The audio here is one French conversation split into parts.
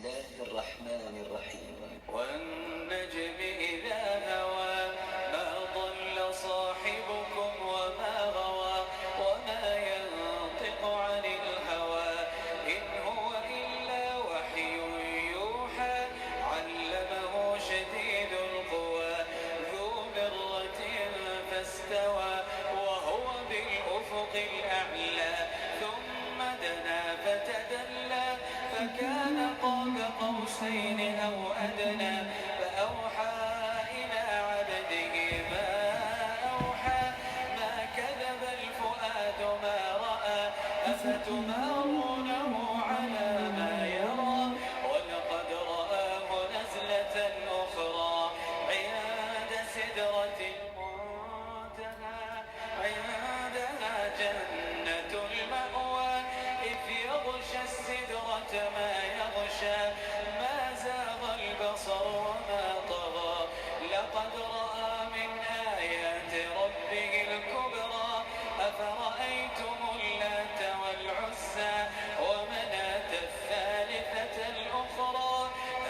الله الرحمن الرحيم. والنجم إذا هوى ما ضل صاحبكم وما غوى وما ينطق عن الهوى إن هو إلا وحي يوحى علمه شديد القوى ذو مرة فاستوى وهو بالأفق الأعلى ثم دنا فتدلى فكان قاب قوسين أو أدنى فأوحى إلى عبده ما أوحى ما كذب الفؤاد ما رأى أفتمارونه على ما يرى ولقد رآه نزلة أخرى عند سدرة المنتهى عندها جنة المأوى إذ يغشى السدرة ما يغشى ما زاغ البصر وما طغى لقد رأى من آيات ربه الكبرى أفرأيتم اللات والعزى ومناة الثالثة الأخرى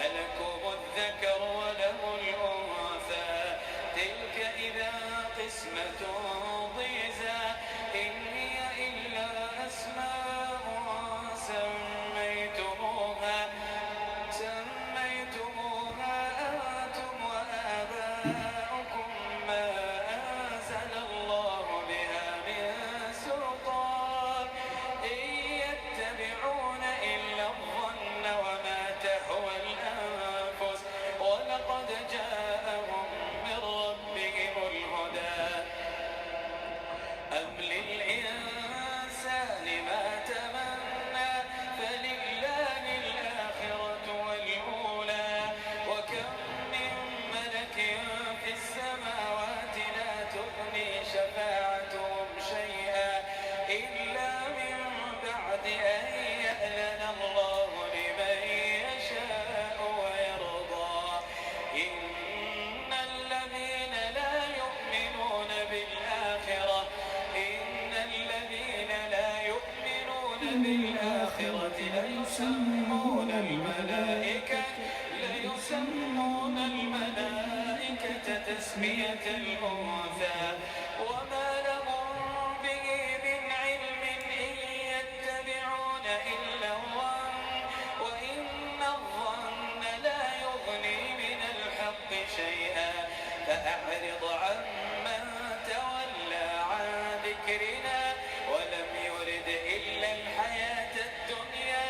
ألكم الذكر وله الأنثى تلك إذا قسمة ضيزى إن هي إلا أسماء سميتموها أنتم وآباؤكم ما أنزل الله بها من سلطان إن يتبعون إلا الظن وما تهوى الأنفس ولقد جاءهم من ربهم الهدى أم للإنسان ما تمنى فلله الآخرة والأولى وكم من ملك في السماوات لا تغني شفاعتهم شيئا إلا من بعد أن يأذن الله لمن يشاء ويرضى إن الذين لا يؤمنون بالآخرة ليسمون الملائكة تسمية الأنثى وما لهم به من علم إن يتبعون إلا الظن وإن الظن لا يغني من الحق شيئا فأعرض عمن تولى عن ذكرنا ولم يرد إلا الحياة الدنيا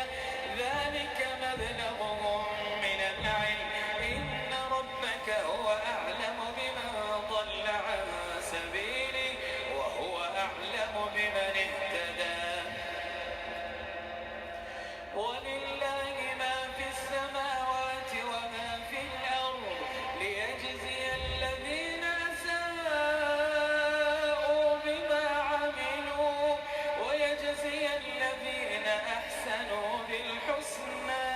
ذلك مبلغهم من العلم إن ربك هو أعلم بمن ضل عن سبيله وهو أعلم بمن اهتدى ولله ما في السماوات وما في الأرض ليجزي الذين أساءوا بما عملوا ويجزي الذين أحسنوا بالحسنى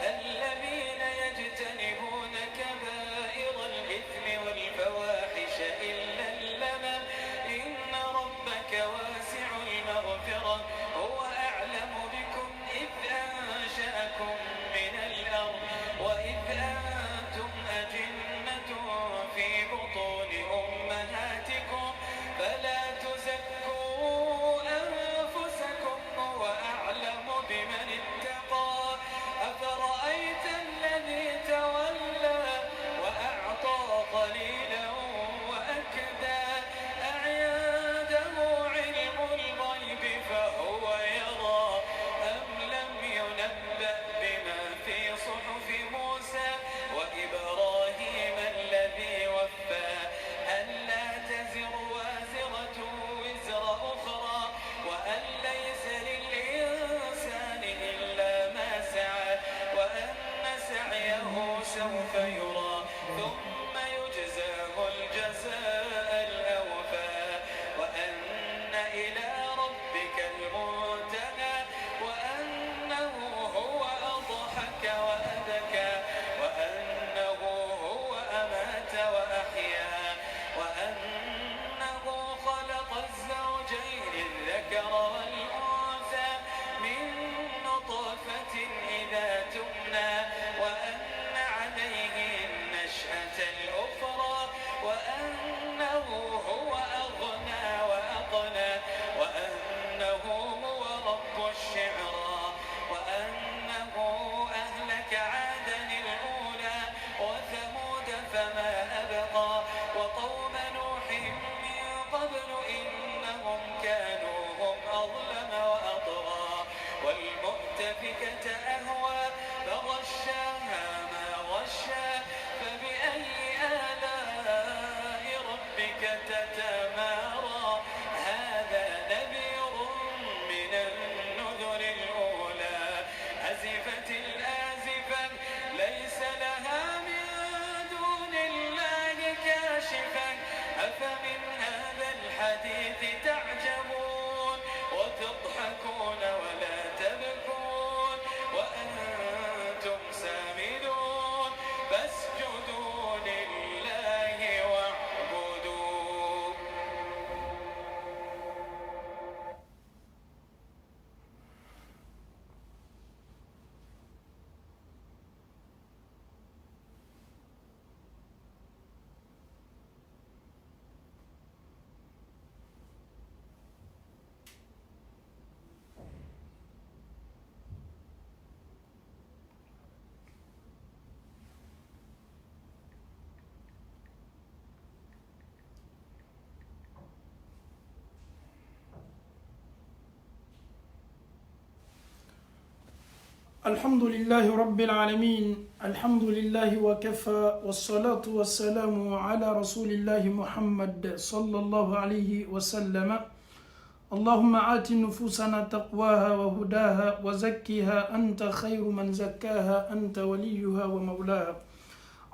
الذين يجتنبون كبائر الإثم والفواحش إلا اللمم إن ربك واسع المغفرة هو أعلم بكم إذ أنشأكم من الأرض وإذ أنتم أجنة في بطون أمهاتكم فلا تزكوا أنفسكم هو أعلم بمن اتقى أفرأيت الذي تولى وأعطى قليلا وأكدى أعنده علم الغيب فهو يرى أم لم ينبأ بما في صحف موسى وإبراهيم الذي وفى ألا تزر وازرة وزر أخرى وأن ليس للإنسان إلا ما سعى وأن أهلك عادا الأولى وثمود فما أبقى وقوم نوح من قبل إنهم كانوا هم أظلم وأطغى والمؤتفكة أهوى فغشاها ما غشى فبأي آلاء ربك تتمارى هذا نذير من النذر الأولى أزفت الآزفة ليس لها من دون الله كاشفة أفمن هذا الحديث تعجبون وتضحكون ولا تبكون وأنتم سامدون فاسجدوا لله واعبدوا. الحمد لله رب العالمين الحمد لله وكفى والصلاة والسلام على رسول الله محمد صلى الله عليه وسلم اللهم آت نفوسنا تقواها وهداها وزكها أنت خير من زكاها أنت وليها ومولاها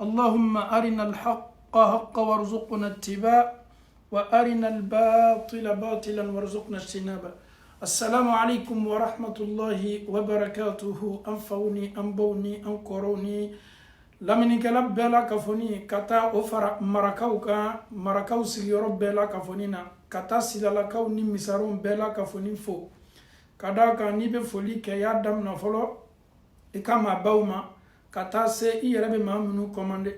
اللهم أرنا الحق حقا وارزقنا اتباع وأرنا الباطل باطلا وارزقنا اجتنابه. Assalamu alaikum wa rahmatullahi wa barakatuhu. Anfauni, anbauni, ankoroni. Laminikala bela kafoni kata ofara marakau sigiyoro bela kafoni na kata silalakau ni misaron bela kafoni fo. Kadaka ni be foli ke ya damna folo ikama bauma kata se iyerebe mamunu komande.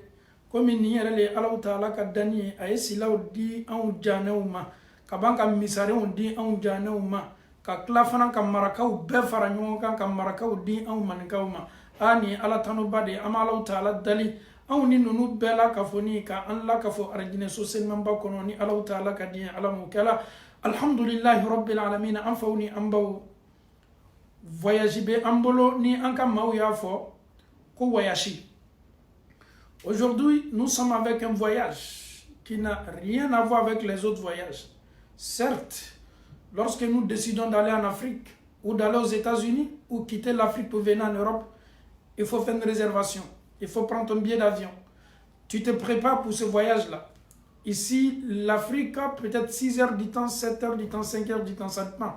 Komi ni yerele Allahu Ta'ala ka dani ay silaw di an janewma kabanka misaron di an janewma ka klafana ka marakaw be fara ɲɔgɔn kan ka marakaw di anw maninkaw ma ani ala tanuba de an Allahu Ta'ala dali anw ni nunu bɛɛ la ka fɔ ni ka an la ka fɔ arajinɛ so selimaba kɔnɔ ni Allahu Ta'ala ka di ala m'o kɛla alhamdulillahi rabbil alamin an faw ni an baw voyage be an bolo ni an ka maaw y'a fɔ ko voyage. Aujourd'hui nous sommes avec un voyage qui n'a rien à voir avec les autres voyages. Certes, lorsque nous décidons d'aller en Afrique ou d'aller aux États-Unis ou quitter l'Afrique pour venir en Europe, il faut faire une réservation. Il faut prendre ton billet d'avion. Tu te prépares pour ce voyage-là. Ici, l'Afrique, peut-être 6 heures du temps, 7 heures du temps, 5 heures du temps, ça dépend.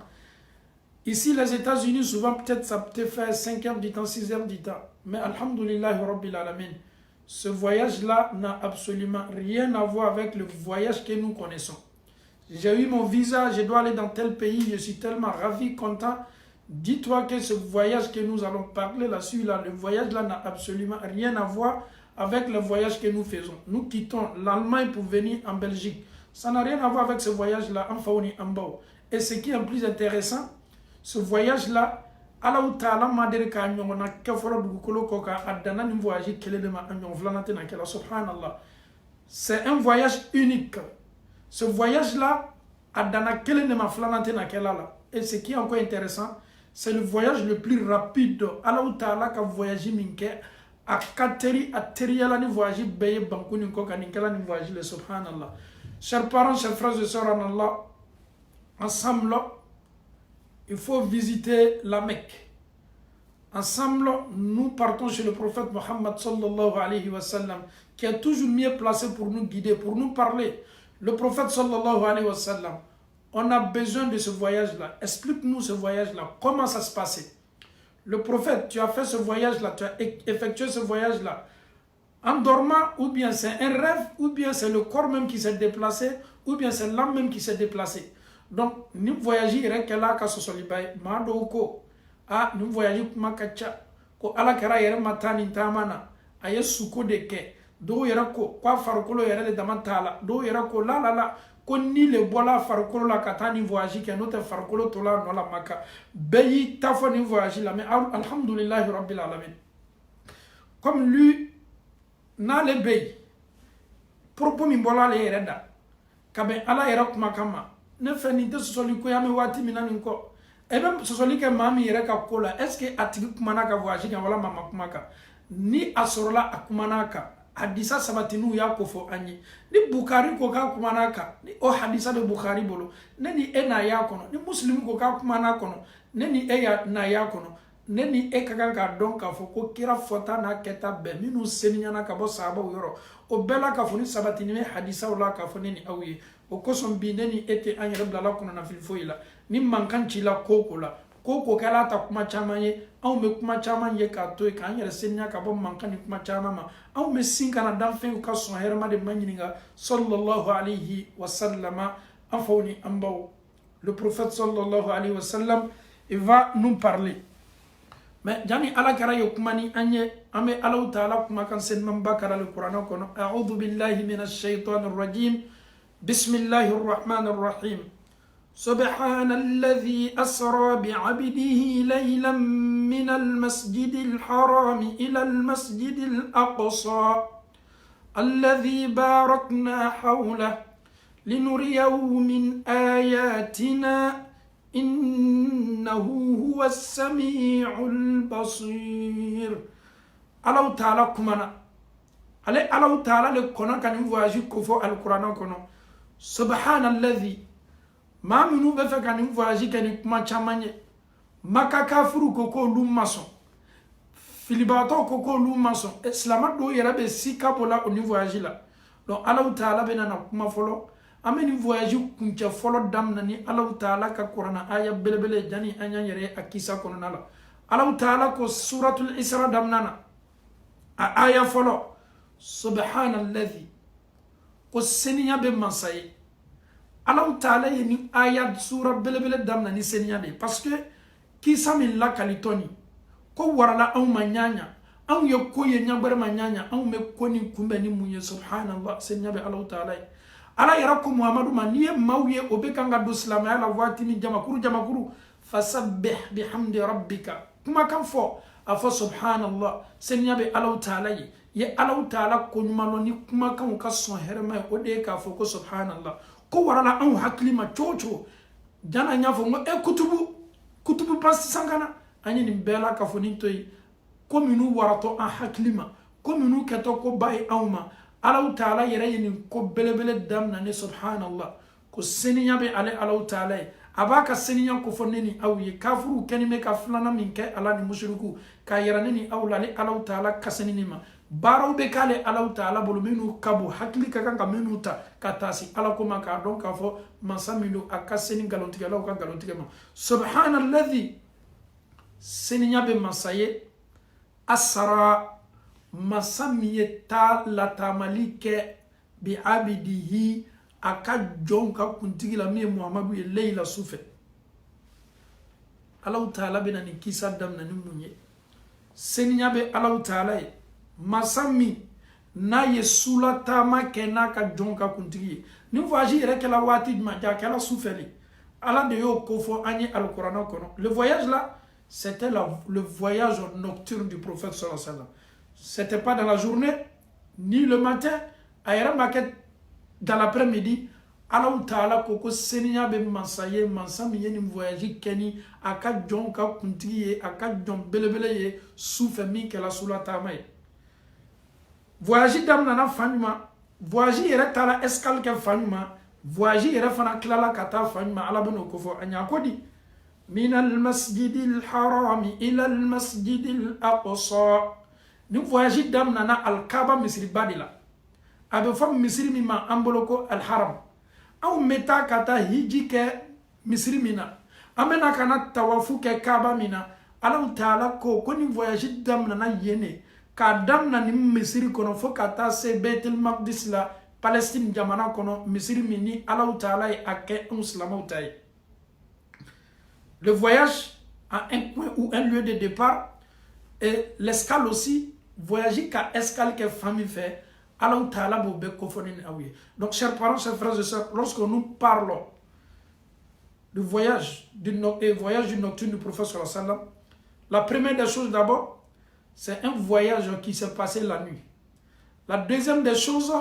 Ici, les États-Unis, souvent, peut-être ça peut faire 5 heures du temps, 6 heures du temps. Mais alhamdoulillahi rabbil alamin, ce voyage-là n'a absolument rien à voir avec le voyage que nous connaissons. J'ai eu mon visa, je dois aller dans tel pays, je suis tellement ravi, content. Dis-toi que ce voyage que nous allons parler là-dessus, le voyage-là n'a absolument rien à voir avec le voyage que nous faisons. Nous quittons l'Allemagne pour venir en Belgique. Ça n'a rien à voir avec ce voyage-là, en Faouni, en Bao. Et ce qui est le plus intéressant, ce voyage-là, Allahu Ta'ala m'a dit que nous avons un voyage qui est subhanallah. C'est un voyage unique. Ce voyage-là, et ce qui est encore intéressant, c'est le voyage le plus rapide. Allah Ta'ala a voyagé minke a kateri a teriala ni voyage beye banku ni koka ni kala ni voyage le subhanallah. Chers parents, chers frères et sœurs en Allah, ensemble, il faut visiter la Mecque. Ensemble, nous partons chez le prophète Mohammed sallallahu alayhi wa sallam, qui est toujours mieux placé pour nous guider, pour nous parler. Le prophète sallallahu alayhi wa sallam, on a besoin de ce voyage-là. Explique-nous ce voyage-là. Comment ça se passait? Le prophète, tu as fait ce voyage-là, tu as effectué ce voyage-là en dormant, ou bien c'est un rêve, ou bien c'est le corps même qui s'est déplacé, ou bien c'est l'âme même qui s'est déplacée. Donc, nous voyageons, nous voyageons comme kacha, ko ala kara yere matani tamana, aye suko de ke, do yera ko, kwa farukolo yere le damantala, do yera ko la la la, ko ni le bola farukolo la katani voyage ke note farukolo tola no la maka, beyi tafo ni voyage la, mais alhamdulillahi rabbil alamin. comme lui n'a le bay propos min bola le reda kabe ala yera kuma kama ne fani te sosoli ko yami wati minani ko e même sosoli ke mami yera ka kola est ce que atigi kuma na ka voyage kan wala mama kuma ka ni asorola akuma na ka hadisa sabatinu ya ko fo anyi ni Bukhari ko ka kuma na ka ni o hadisa de Bukhari bolo ne ni e na ya kono ni muslim ko ka kuma na kono ne ni e ya na ya kono ne ni e ka kan don ka fo ko kira fota na keta be minu seninya na ka bo sahaba yoro o bela ka fo ni sabatini me hadisa wala ka fo ne ni awiye o koson bi ne ni ete an yɛrɛ bilala kono na filifoyi ni mankan cila koko la koko kɛla ta kuma caman ye anw bɛ kuma caman ye k'a to ye k'an yɛrɛ seniya ka bɔ mankan ni kuma caman ma anw bɛ sin kana danfɛnw ka sɔn hɛrɛma de ma ɲininka sallallahu alayhi wa sallama an faw ni an baw le prophète sallallahu alayhi wa sallam il va nous parler mais jani ala kɛra ye kuma ni an ye an bɛ alaw taala kuma kan senimanba kɛra le kuranɛ kɔnɔ a'udhu billahi minash shaitanir rajim بسم الله الرحمن الرحيم سبحان الذي أسرى بعبده ليلا من المسجد الحرام إلى المسجد الأقصى الذي باركنا حوله لنريه من آياتنا إنه هو السميع البصير ألو تعالى كمنا ألو تعالى لكنا كان يواجه كفو القرآن كنا سبحان الذي ما منو بفك أن يفاجئ كني ما شامني ما كافرو كوكو لوم ماسون فيلباتو كوكو لوم ماسون إسلام دو يربي سيكا بولا أن يفاجئ لا لو الله تعالى بينا نكما فلو أمين يفاجئ كنت فلو دم نني الله تعالى كقرآن آية بل بل جاني أنيا يري أكيسا كوننا لا الله تعالى كو سورة الإسراء دم ننا آية فلو سبحان الذي ko seniya be masaye Allah taala ni ayat sura belebele damna ni seniya be parce que kisa min la kalitoni ko warala aw manyanya aw ye ko ye nyagbar manyanya aw me ko ni kumbe ni munye subhanallah seniya be Allah taala ala yara ko muhammadu maniye mawye obe kanga do islam ya la wati min jamakuru fasabbih bihamdi rabbika kuma kan fo afo subhanallah seniya be Allah taala ye Allah taala ko nyumalo ni kuma kan ka son herma o de ka fo ko subhanallah ko warala an haklima chocho jana nya fo e kutubu pas sangana ani ni bela ka fo ni toy ko minu warato an haklima ko minu keto ko bay awma Allah taala yere ni ko belebele damna ni subhanallah ko seniya be Allah taala abaka seniya ko fo neni awiye kafuru kenime ka flana min ke ala ni mushriku ka yera neni awlali Allah taala kasenini ma baraw be kale Allah taala bolu minu kabu hakli ka kan ka minu ta katasi ala ko ma ka don ka fo masamilu akaseni galontiga law ka galontiga ma subhanalladhi seniya be masaye asra masamiye ta la tamalike bi abidihi aka jonka kuntigi la mi muhammadu ye leila sufe Allah taala be na ni kisa dam na ni munye seniya be Allah taala ye masami na yesula tama kena ka jonka kuntigi ni voyage yere kala wati ma ja kala soufeli ala de yo kofo ani alcorane kono le voyage là c'était le voyage nocturne du prophète sallallahu alayhi wa sallam c'était pas dans la journée ni le matin ayera maquette dans l'après-midi ala taala koko seniya be mansaye mansami yeni voyage keni aka jonka kuntigi aka jon belebele ye soufe mi kala sula tama voyage dam nana fanyuma voyage yere tala escale ke fanyuma voyage yere fana klala kata fanyuma ala beno ko fo anya kodi min al masjid al haram ila al masjid al aqsa ni voyage dam nana al kaaba misri badila abe fam misri mi ma amboloko al haram aw meta kata hiji ke misri mina amena kana tawafu ke kaaba mina ala taala ko ni voyage dam nana yene ka damna ni misiri kono fo kata se Baitul Maqdis la Palestine jamana kono misiri mini Allah taala e ake musulmans tay. Le voyage à un point ou un lieu de départ et l'escale aussi voyager qu'à escale que famille fait Allah taala bo be ko fonin awiye. Donc chers parents, chers frères et sœurs, lorsque nous parlons du voyage du nocturne du prophète sallallahu alayhi wa sallam, la première des choses d'abord c'est un voyage qui s'est passé la nuit. La deuxième des choses,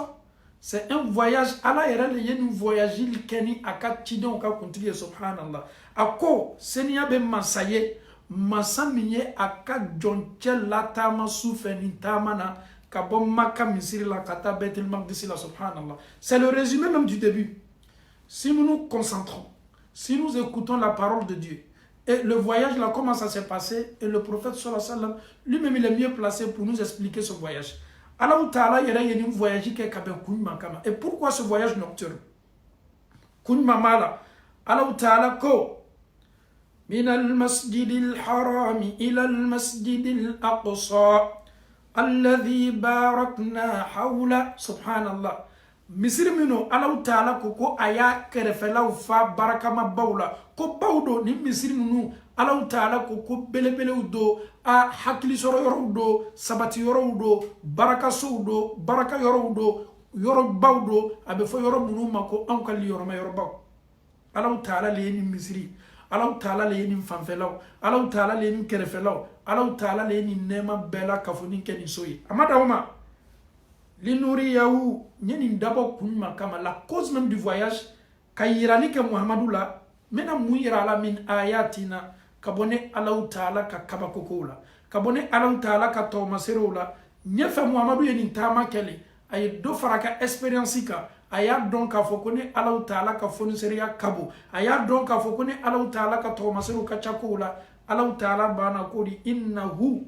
c'est un voyage. Allah il y a un voyage qui a été continué, subhanallah. Ako, Seigneur ben masaye, masamine aka jonchel la tama soufeni tamana, kabom maka misiri la kata betel magdisi la subhanallah. C'est le résumé même du début. Si nous nous concentrons, si nous écoutons la parole de Dieu, et le voyage là, comment ça s'est passé, et le prophète sallallahu alayhi wa sallam, lui-même il est mieux placé pour nous expliquer ce voyage. Allah Ta'ala, il y a un voyage qui est Makama. Et pourquoi ce voyage nocturne? Kunmamala. Allah Ta'ala, ko min al-masjid al-haram ila al-masjid al-aqsa alladhi barakna hawla. Subhanallah. Misrimino Allah Ta'ala ko aya kerefela ufa barakama bawla. Ko bawdo ni misrimino Allah Ta'ala ko belebele udo a hakili soro yoro udo sabati yoro udo baraka so udo baraka yoro udo yoro bawdo abe fo yoro munu mako ankali yoro ma yoro baw. Allah Ta'ala le ni misri, Allah Ta'ala le ni fanfelaw, Allah Ta'ala le ni kerefelaw, Allah Ta'ala le ni nema bela kafuni keni soyi amada oma linuri yahu nyeni ndabo kunma kama. La cause même du voyage kayirani ke Muhammadou la mena muira la min ayatina kabone Allah Ta'ala ka kabakoko la kabone Allah Ta'ala ka tawmasero la nyefa Muhammadou yeni tama kele ay do faraka experience ka aya donc ka fokone Allah Ta'ala ka foniseriya kabo aya donc ka fokone Allah Ta'ala ka tawmasero ka chako la Allah Ta'ala bana kodi innahu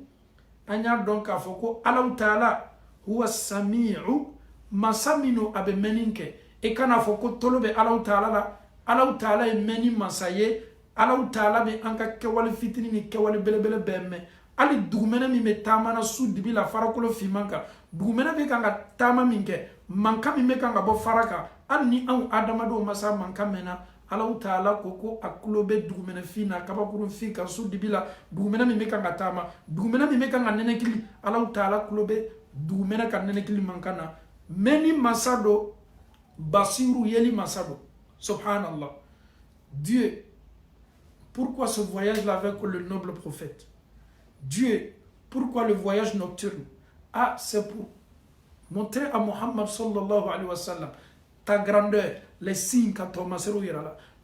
anya donc ka foko Allah Ta'ala huwa sami'u masamino abe meninke e kana foko tolobe Allah Ta'ala la Allah Ta'ala e meni masaye Allah Ta'ala be anka kewale fitini ni kewale belebele bemme ali dugumena mi me tamana su dibi la farakolo fimanka dugumena be kanga tama minke manka mi me kanga bo faraka ani an adamado masa manka mena Allah Ta'ala koko akulobe dugumena fina kabakuru fika su dibi la dugumena mi me kanga tama dugumena mi me kanga nenekili Allah Ta'ala kulobe dugumena kan nenekili mankana meni masado basiru yeli masado subhanallah. Dieu, pourquoi ce voyage-là avec le noble prophète? Dieu, pourquoi le voyage nocturne? Ah, c'est pour montrer à Muhammad sallallahu alayhi wa sallam ta grandeur, les signes qu'a Thomas.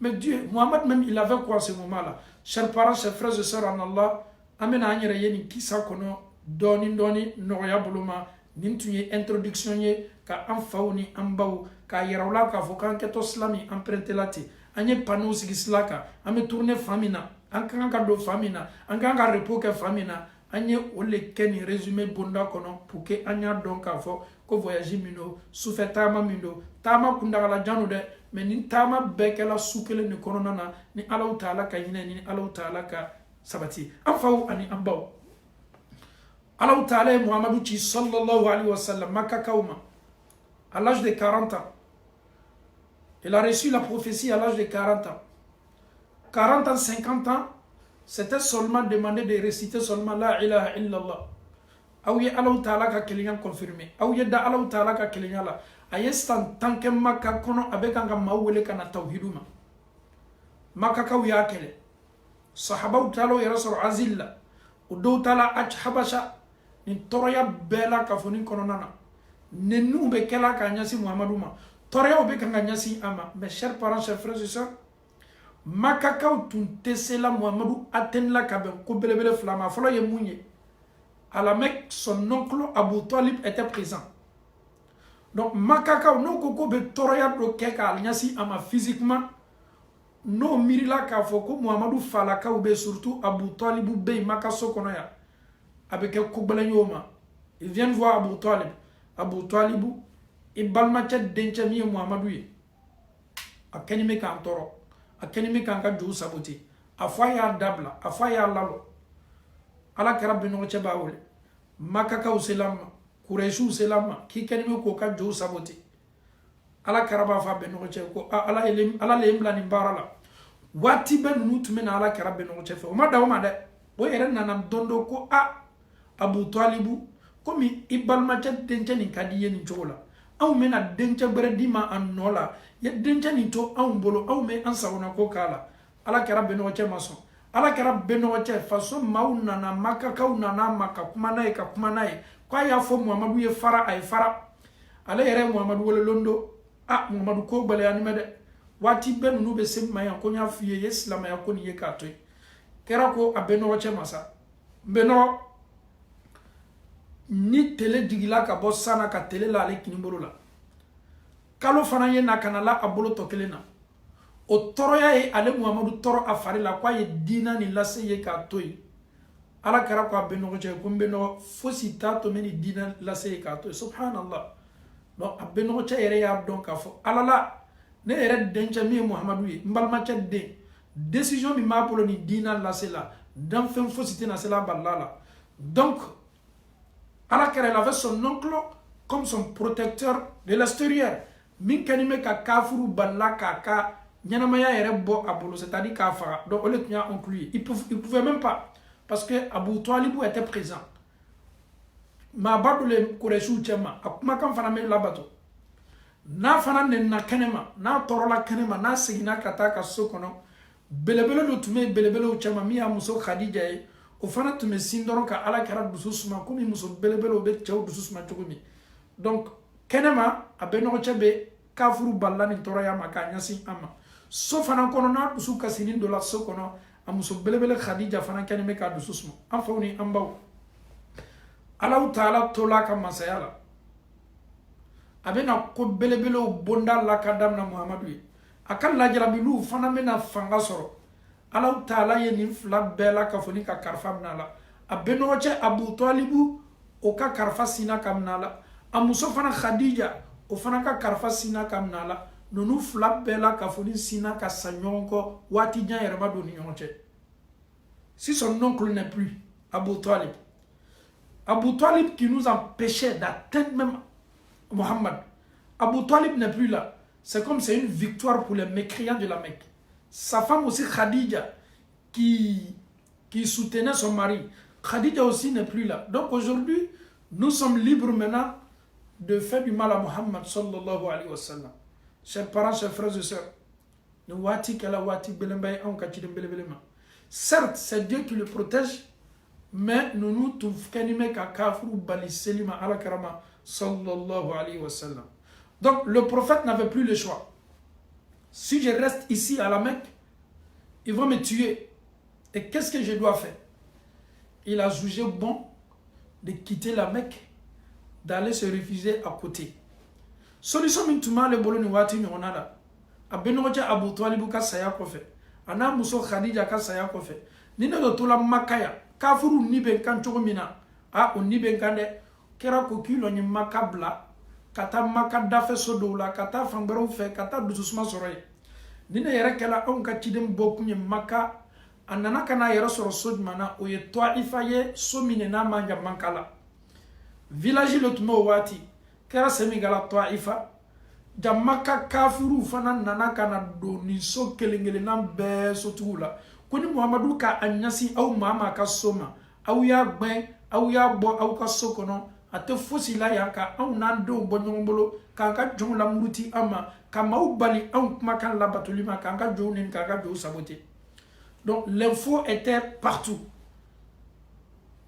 Mais Dieu, Muhammad même, il avait quoi à ce moment-là? Chers parents, chers frères et sœurs en Allah, amena anyere yeni kisa kono doni noya buluma nintuye introduction ye ka anfauni ambaw ka yarawla ka fokan keto slami emprunté lati anye panneau sigislaka ame tourner famina ankanga do famina ankanga repos ke famina anye ole keni résumé bonda kono pour que anya donc afo ko voyage mino soufetama mino tama kundala janu de mais ni tama bekela soukele ne kono nana ni Allah Ta'ala ka yine ni Allah Ta'ala ka sabati anfaw ani ambaw. Allah Ta'ala Muhammadou qui sallallahu alayhi wa sallam Makka Kauma à l'âge de 40 ans. Il a reçu la prophétie à l'âge de 40 ans. 40 ans, 50 ans, c'était seulement demandé de réciter seulement la ilaha illallah. Aouye Allah Ta'ala ka kiliyan confirmé. Aouye da Allah Ta'ala ka kiliyan la. Ayestan tanke Makka kono avec anga mawele kana tawhiduma. Makka Kauya kele. Sahaba utalo ya rasul azilla. Udo tala habasha. Ni toroya bela kafoni kono nana. Nenu be kela ka nyasi Muhammadou ma. Toroya be kanga nyasi ama. Mes chers parents, chers frères et sœurs, Makka Kau tuntesela Muhammadou aten la kabe ko belebele flama folo ye munye. À la Mecque, son oncle Abu Talib était présent. Donc Makka Kau no koko be toroya do keka nyasi ama physiquement. No mirila ka foko Muhammadou falaka ou be surtout Abu Talib be Makka sokonoya. Avec un Koubalagnoma. Ils viennent voir Abu Talib. Abu Talib, il balmache d'enchemi Muhammadou. A kenime kantoro. A kenime kanka djou saboti. A faya dabla. A faya lalo. Ala karab beno cheba ole. Makaka uselama. Kureshu uselama. Ki kenime koka djou saboti. Ala karaba fa beno cheko. Ala lemla nimbarala. Wati ben nutmena ala karab beno chefe. Omada omada. Boy eren nanam dondo ko Abu Talibu komi ibalmacha dencha ni kadiye ni chola au mena dencha bredima anola ya dencha ni to au mbolo au me ansawona ko kala ala kara beno che maso ala kɛra bɛnɔgɔ cɛ faso maaw nana makakaw nana ma ka kuma n'a ye ka kuma n'a ye k'a y'a fɔ muhamadu ye fara a ye fara ale yɛrɛ ye muhamadu welelen don muhamadu ko gɛlɛyani mɛ dɛ waati bɛɛ ninnu bɛ se ma yan ko n y'a f'i ye i ye silamɛya ko nin ye k'a to yen kɛra ko a bɛnɔgɔ cɛ ma sa bɛnɔgɔ ni tele digila ka bɔ san na ka tele la ale kinibolo la kalo fana ye na kana la a bolo tɔ kelen na o tɔɔrɔya ye ale muhamadu tɔɔrɔ a fari la k'a ye diina nin lase ye k'a to yen ala kɛra ko a bɛnɔgɔ cɛ ko n bɛnɔgɔ fosi t'a to n bɛ nin diina lase ye k'a to yen subhanallah donc a bɛnɔgɔ cɛ yɛrɛ y'a dɔn k'a fɔ ala la ne yɛrɛ dencɛ min ye muhamadu ye n balimacɛ den décision min b'a bolo nin diina lase la danfɛn fosi tɛna se la balila la donc ala kɛra il avait son oncle comme son protecteur de l'extérieur min kɛni bɛ ka kafuru balila k'a ka ɲɛnamaya yɛrɛ bɔ a bolo c'est-à-dire k'a faga donc o de tun y'a oncle ye il pouvait même pas parce que Abu Talib était présent maaba dɔ le Kurɛsiw cɛ ma a kumakan fana bɛ labato n'a fana nɛnina kɛnɛ ma n'a tɔɔrɔla kɛnɛ ma n'a seginna ka taa ka so kɔnɔ belebele dɔ tun bɛ belebelew cɛ ma min y'a muso Khadija ye o fana tun bɛ sin dɔrɔn ka ala kɛra dusu suma komi muso belebelew bɛ cɛw dusu suma cogo min donc kɛnɛ ma a bɛnɔgɔ cɛ bɛ kafuru balila ni tɔɔrɔya ma k'a ɲɛsin an ma so fana kɔnɔ n'a dusu kasinin dɔ la so kɔnɔ a muso belebele Khadija fana kɛlen bɛ k'a dusu suma an faw ni an baw Allahu Taala tola ka masaya la a bɛna ko belebelew bonda la ka damina muhamadu ye a ka lajarabiluw fana bɛna fanga sɔrɔ Allahu Taala ye nin fila bɛɛ la ka fɔ ni ka karifa minɛ a la a bɛnɔgɔ cɛ Abu Talibu o ka karifa sina ka minɛ a la a muso fana Khadija o fana ka karifa sina ka minɛ a la ninnu fila bɛɛ la ka fɔ ni sina ka sa ɲɔgɔn kɔ waati jan yɛrɛ ma don ni ɲɔgɔn cɛ si son oncle n'est plus Abu Talib qui nous empêchait d'atteindre même Mohammed. Abu Talib n'est plus là. C'est comme c'est une victoire pour les mécréants de la Mecque. Sa femme aussi Khadija, qui soutenait son mari. Khadija aussi n'est plus là. Donc aujourd'hui, nous sommes libres maintenant de faire du mal à Mohammed sallallahu alayhi wa sallam. Chers parents, chers frères et sœurs, certes, c'est Dieu qui le protège, mais nous tenons ka kafru bali selima ala karama sallallahu alayhi wa sallam. Donc le prophète n'avait plus le choix. Si je reste ici à la Mecque, ils vont me tuer. Et qu'est-ce que je dois faire? Il a jugé bon de quitter la Mecque, d'aller se réfugier à côté. Solution mintuma le bolo ni wati nyonada. Abenoja Abu Talib ka saya kofe. Ana muso Khadija ka saya kofe. Nina do tola makaya. Kafuru ni ben kan chogo mina o ni ben kan de kera ko kilo ni makabla kata makada fe sodola kata fambaro fe kata dususma soroy ni ne yere kala on ka tidem bokku ni maka anana kana yere soro sodmana o ye Taifa ye somine na manja mankala village le tumo wati kera semigala Taifa jamaka kafiru fana nana kana do ni so kelengele na be sotula koni muhammadu ka anyasi au mama ka soma au ya gben au ya bo au ka sokono ate fosi la ya ka au nando bonyombolo ka ka jon la muruti ama ka mau bali au kuma kan la batulima ka ka jonin ka ka jo saboter. Donc l'info était partout.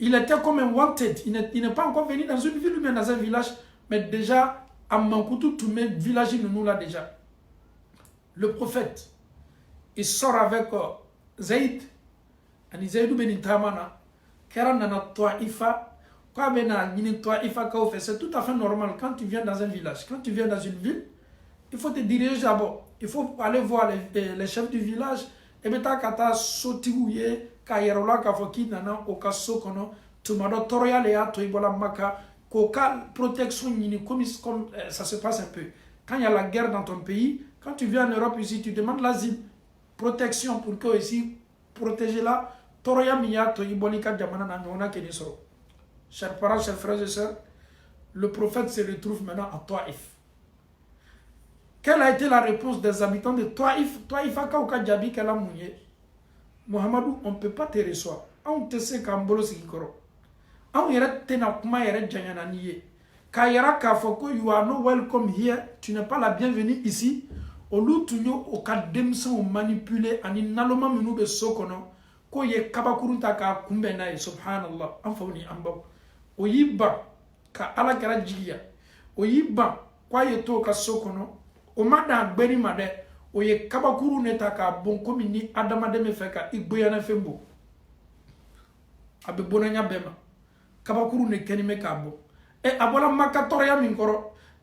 Il était comme un wanted. Il n'est pas encore venu dans une ville mais dans un village, mais déjà à Mankoutou tous mes villages nous là déjà. Le prophète il sort avec Zayd, ani Zaydou ben Tamana, kera nana Taifa, quoi bena ni Taifa ka fait, c'est tout à fait normal quand tu viens dans un village, quand tu viens dans une ville, il faut te diriger d'abord, il faut aller voir les chefs du village, et beta kata sotiouye ka yerola ka foki nana o ka sokono, tumado toroya le ya toibola maka, koka protection ni comme ça se passe un peu. Quand il y a la guerre dans ton pays, quand tu viens en Europe ici, tu demandes l'asile. Protection pour que ici protéger la toroya miyato ibolika jamana na nyona kenisoro. Chers parents, chers frères et sœurs, le prophète se retrouve maintenant à Taïf. Quelle a été la réponse des habitants de Taïf? Taïf a kauka jabi kala mouye. Mohamedou, on ne peut pas te recevoir. On te sait kambolo sikoro. On yere tena kuma yere janyana niye. Kayera kafoko, you are not welcome here. Tu n'es pas la bienvenue ici. Olu tunyo o ka demsan o manipuler ani naloma minu be sokono ko ye kabakurun ta ka kunbɛ n'a ye subhanallah an faw ni an baw o y'i ban ka ala kɛra jigiya o y'i ban k'a ye to ka so kɔnɔ o ma dan gbɛni ma dɛ o ye kabakuru ne ta k'a bon komi ni adamaden bɛ fɛ ka i goyana fɛn bɔ a bɛ bonanya bɛɛ ma kabakuru ne kɛni bɛ k'a bɔ a bɔra Maka tɔɔrɔya min kɔrɔ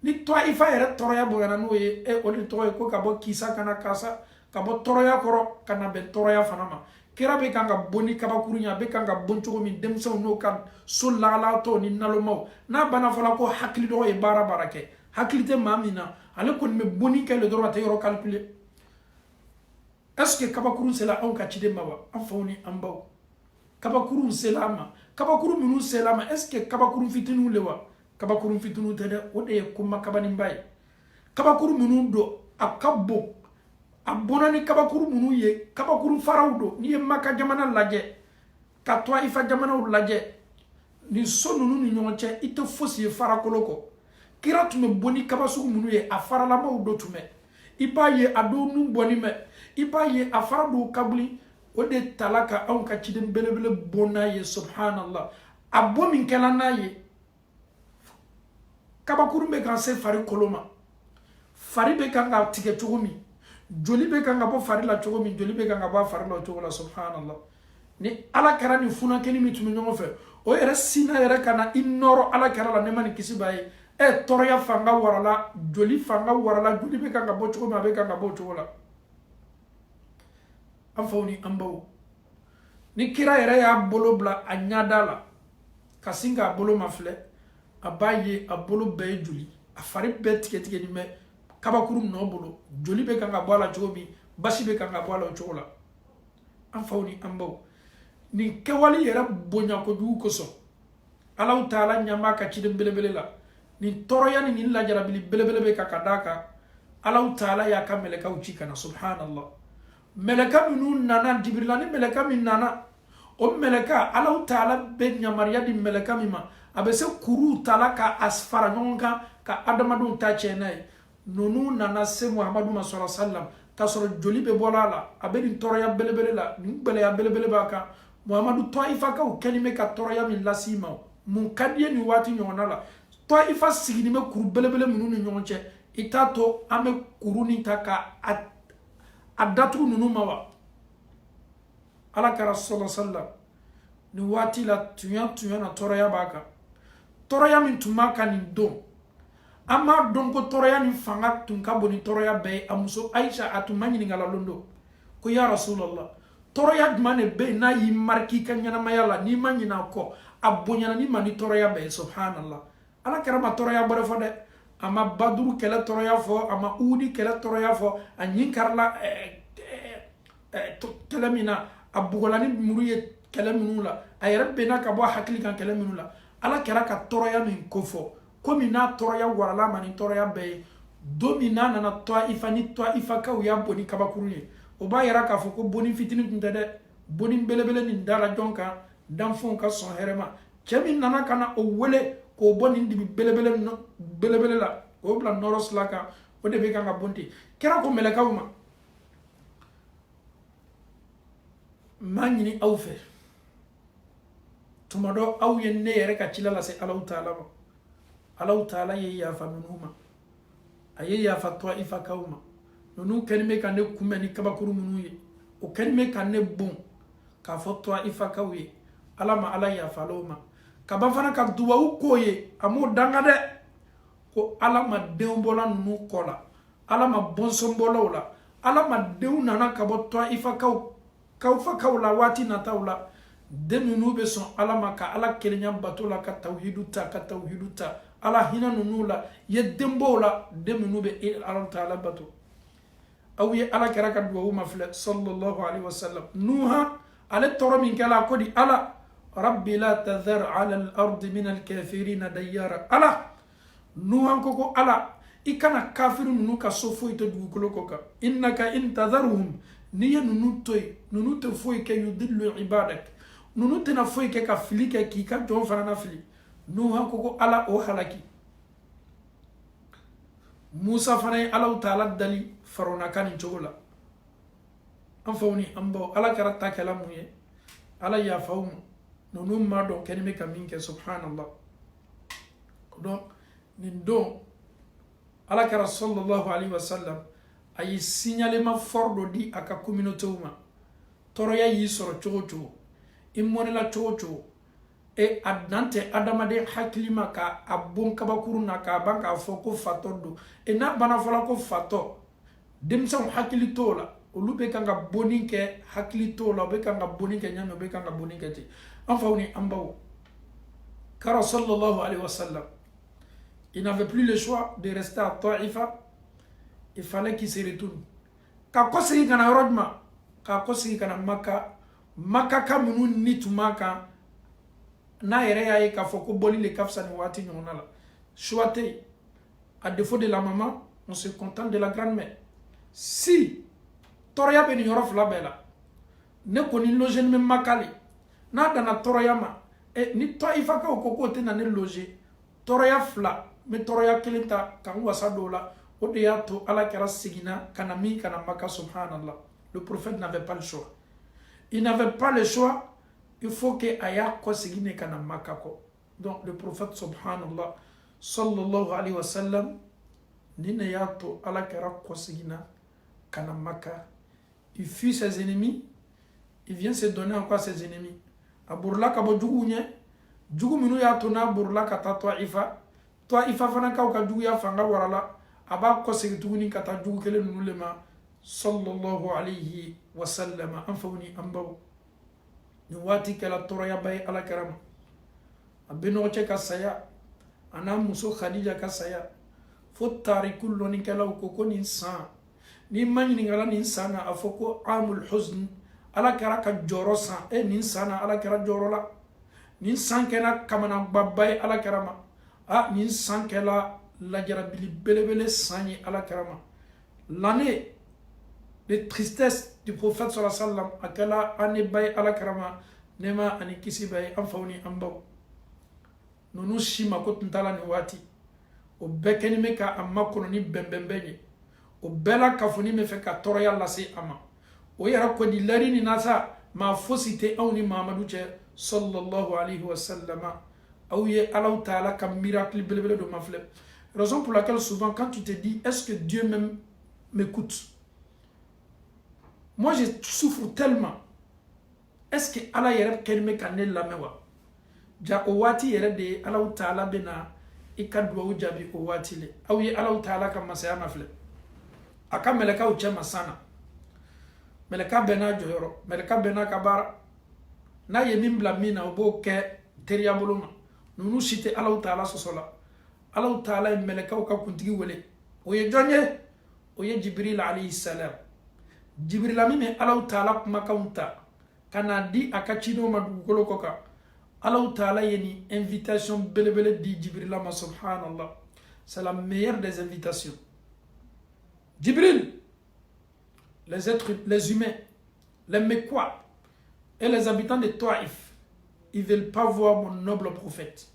ni Tɔifa yɛrɛ tɔɔrɔya bonyana n'o ye o de tɔgɔ ye ko ka bɔ kisa kana kasa ka bɔ tɔɔrɔya kɔrɔ ka na bɛn tɔɔrɔya fana ma kira bɛ kan ka bɔ ni kabakuru ye a bɛ kan ka bɔ cogo min denmisɛnw n'o ka so lahalatɔ ni nalomaw n'a banna fɔla ko hakili dɔgɔ ye baara kɛ hakili tɛ maa min na ale kɔni bɛ bonni kɛ le dɔrɔn a tɛ yɔrɔ calculer est-ce que kabakuru sela anw ka ciden ma wa an faw ni an baw kabakuru sela an ma kabakuru minnu sela an ma est-ce que kabakuru fitininw le wa kabakuru fitininw tɛ dɛ o de ye ko makabaninba ye kabakuru minnu don a ka bon a bɔnna ni kabakuru minnu ye kabakuru faraw don n'i ye Maka jamana lajɛ ka Tɔifa jamanaw lajɛ ni so ninnu ni ɲɔgɔn cɛ i tɛ fosi ye farakolo kɔ kira tun bɛ bɔ ni kaba sugu minnu ye a faralamaw do tun bɛ i b'a ye a dɔw nun bɔni mɛ i b'a ye a fara dɔw kabili o de tala ka anw ka ciden belebele bɔ n'a ye subhanallah a bɔ min kɛla n'a ye kabakuru bɛ kan se fari kolo ma fari bɛ kan ka tigɛ cogo min joli bɛ kan ka bɔ fari la cogo min joli bɛ kan ka bɔ fari la cogo la subhanallah ni ala kɛra ni funakɛni min tun bɛ ɲɔgɔn fɛ o yɛrɛ sina yɛrɛ ka na i nɔrɔ ala kɛra la ne ma ni kisi b'a ye tɔɔrɔya fanga warala joli fanga warala joli bɛ kan ka bɔ cogo min a bɛ kan ka bɔ cogo la an faw ni an baw ni kira yɛrɛ y'a bolo bila a ɲada la ka sin k'a bolo mafilɛ a b'a ye a bolo bɛɛ ye joli a fari bɛɛ tigɛ nin bɛ kabakuru nɔ bolo joli bɛ kan ka bɔ a la cogo min basi bɛ kan ka bɔ a la o cogo la an faw ni an baw nin kɛwale yɛrɛ bonya kojugu kosɔn Allahu Taala ɲɛmaa ka ciden belebele la nin tɔɔrɔya ni nin lajarabili belebele bɛ ka d'a kan Allahu Taala y'a ka mɛlɛkaw ci kana subhanallah mɛlɛka minnu nana Jibirila ni mɛlɛka min nana o mɛlɛka Allahu Taala bɛ yamaruya di mɛlɛka min ma a bɛ se kuruw tala ka a fara ɲɔgɔn kan ka adamadenw ta tiɲɛ n'a ye ninnu nana se Muhamadu ma sallallahu alaihi wasallam k'a sɔrɔ joli bɛ bɔra a la a bɛ nin tɔɔrɔya belebele la nin gɛlɛya belebele b'a kan Muhamadu Tɔifakaw kɛlen bɛ ka tɔɔrɔya min lase i ma mun ka di ye nin waati ɲɔgɔnna la Tɔifa sigilen bɛ kuru belebele minnu ni ɲɔgɔn cɛ i t'a to an bɛ kuru nin ta ka a datugu ninnu ma wa ala kɛra sallallahu alaihi wasallam nin waati la tunya na tɔɔrɔya b'a kan tɔɔrɔya min tun b'a kan nin don an m'a dɔn ko tɔɔrɔya nin fanga tun ka bon ni tɔɔrɔya bɛɛ ye a muso Aisha a tun ma ɲininkalalon don ko ya Rasulallah tɔɔrɔya jumɛn de bɛ yen n'a y'i mariki i ka ɲɛnamaya la n'i ma ɲinɛ a kɔ a bonyana ni ma ni tɔɔrɔya bɛɛ ye subhanallah ala kɛra ma tɔɔrɔya bɛrɛ fɔ dɛ a ma Baduru kɛlɛ tɔɔrɔya fɔ a ma Uhudi kɛlɛ tɔɔrɔya fɔ a ɲin karila kɛlɛ min na a bugɔla ni muru ye kɛlɛ minnu la a yɛrɛ bɛnna ka bɔ a hakili kan kɛlɛ minnu la ala kɛra ka tɔɔrɔya min ko fɔ komi n'a tɔɔrɔya warala ma ni tɔɔrɔya bɛɛ ye don min n'a nana Tɔifa ni Tɔifakaw y'a bɔn ni kabakuru ye o b'a yira k'a fɔ ko bonni fitinin tun tɛ dɛ bonni belebele nin dara jɔn kan danfɛnw ka sɔn hɛrɛ ma cɛ min nana ka na o wele k'o bɔ nin dibi belebele la k'o bila nɔrɔ sila kan o de bɛ kan ka bɔ ten kɛra ko mɛlɛkaw ma maa ɲini aw fɛ tuma dɔ aw ye ne yɛrɛ ka cila lase Allahu Taala ma Allahu Taala ye yafa ninnu ma a ye yafa Tɔifakaw ma ninnu kɛlen bɛ ka ne kunbɛn ni kabakuru minnu ye o kɛlen bɛ ka ne bon k'a fɔ Tɔifakaw ye ala ma ala yafalaw ma ka ban fana ka duwawu k'o ye a m'o danga dɛ ko ala ma denw bɔla ninnu kɔ la ala ma bɔnsɔnbɔlaw la ala ma denw nana ka bɔ Tɔifakaw la waati nataw la den ninnu bɛ sɔn ala ma ka ala kelenya bato la ka tawhidu ta ala hinɛ ninnu la ye denbaw la den ninnu bɛ ala Taala bato aw ye ala kɛra ka duwawu ma filɛ sallallahu alaihi wasallam Nuha ale tɔɔrɔ min kɛla ko di ala rabbi la tadhar ala al-ardi min al-kafirina dayyara ala Nuha ko ala i kana kafiru ninnu ka so foyi tɛ dugukolo kɔ kan innaka in tadharhum n'i ye ninnu to yen ninnu tɛ foyi kɛ yudillu ibadak ninnu tɛna foyi kɛ ka fili kɛ k'i ka jɔn fana na fili Nuha ko ala o halaki Musa fana ye Allahu Taala dali Farawuna kan nin cogo la an faw ni an baw ala kɛra ta kɛla mun ye ala ya faum nonu ma do kenime kaminke subhanallah donc nin do ala kara sallallahu alaihi wasallam ay signalement fort do di aka communauté uma toroya yi soro chocho immone la chocho e adnante adamade haklima ka abon kabakuru na ka banka foko fatodo e na bana fola ko fato demsam haklito la olube kanga boninke haklito la be kanga boninke nyame be kanga boninke ti enfawni ambaw kara sallallahu alaihi wasallam il n'avait plus le choix de rester à Taïfa. Il fallait qu'il se retourne. Quand il y a un rodma, quand il y a un maka, maka kamunu nitu maka, na ere ya ka foko boli le kafsa ni wati nyonala. Choité, à défaut de la maman, on se contente de la grand-mère. Si Toria beni yorof la bela, ne koni loge ni makali, na dana Toria ma, e ni Taïfa ka okoko te na ne loge, Toria fla. Mais toroya kelenta kan wasa dola odeyato ala kara sigina kanami kana maka subhanallah. Le prophète n'avait pas le choix. Il n'avait pas le choix. Il faut que aya ko sigine kana maka ko. Donc le prophète subhanallah sallallahu alayhi wa sallam nina yato ala kara ko sigina kana maka. Il fuit ses ennemis. Il vient se donner encore à ses ennemis. Aburla ka bo jugu nye jugu minu yato na burla ka Taïfa. Toi, il faut faire un jugu ya fanga warala aba ko segi tuguni kata jugu kele nulema sallallahu alayhi wa sallam anfawni ambaw ni wati kala toroya bay ala karama abino che kasaya ana muso khadija kasaya fo tarikul loni kala ko ni san ni mani ngala ni sana afoko amul huzn ala karaka jorosa e ni sana ala kara jorola ni san kena kamana babay ala karama ah ni san kela la jarabili belebele sani ala karama. L'année de tristesse du prophète sallallahu alayhi wa sallam akala ane bay ala karama nema ani kisi bay amfawni ambaw nonu shima ko tuntala ni wati o bekeni meka amma kono ni bembembenye o bela kafuni me fe ka toroya lasi ama o yara ko di lari ni nasa ma fosite awni mamadou che sallallahu alayhi wa sallama. Allah Ta'ala comme miracle de ma flemme. Raison pour laquelle souvent quand tu te dis est-ce que Dieu même m'écoute, moi je souffre tellement. Est-ce que Allah yere kelme kanel la mewa ja owati yere de Allah Ta'ala bena ikadwa ujabi owati le au ye Allah Ta'ala comme masaya ma flemme aka meleka uchema sana meleka bena joyoro meleka bena kabara na yemim blamina obo ke teriabuluma. Nous citer Allah Ta'ala sosola. Allah Ta'ala meleka ka kuntigi wele. Oye jonye oye Jibril alayhi salam. Jibril amime Allah Ta'ala kuma kaunta. Kana di akachino madugolo koka. Allah Ta'ala yeni invitation belebele di Jibril ma subhanallah. C'est la meilleure des invitations. Jibril, les humains, les Mekwa et les habitants de Taïf, ils ne veulent pas voir mon noble prophète.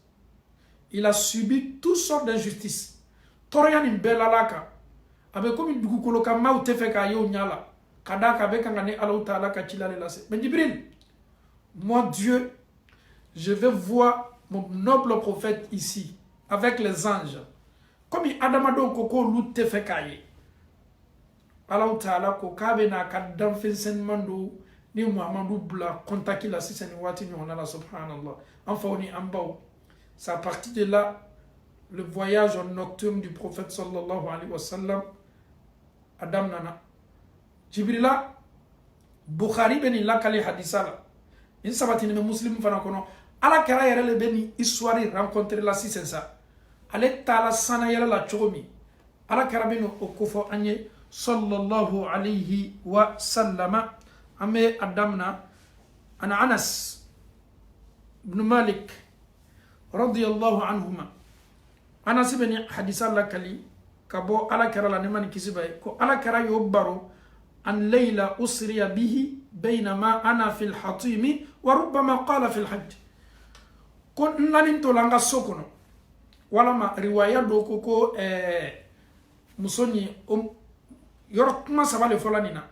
Il a subi toutes sortes d'injustices. Torian in belalaka. Avec comme une dougukoloka ma ou tefeka yo nyala. Kadaka avec un année Allah Ta'ala kachila le lase. Mais Jibril, moi Dieu, je vais voir mon noble prophète ici, avec les anges. Comme il adamado koko lu tefeka ye. Allah Ta'ala kokabe na kadam fensen mando. Ni Muhammadu bla contacté la si wati ni onala subhanallah enfin ni ambao. C'est à partir de là le voyage nocturne du prophète sallallahu alayhi wa sallam Adam nana Jibrila Bukhari beni lakali hadisala in sabati ni muslim fana kono ala kara yere le beni histoire rencontrer la si c'est ça ale tala sana yere la chomi ala kara beni okofo anye sallallahu alayhi wa sallama. Ame Adamna ana Anas ibn Malik radiyallahu anhuma. Anas ibn hadisa lakali kabo ala kara la nemani kisibay ko ala kara yo baro an layla usriya bihi baynama ana fil hatimi wa rubbama qala fil hajj kon nanin to langa sokono wala ma riwaya do ko musoni yorotma sabale folanina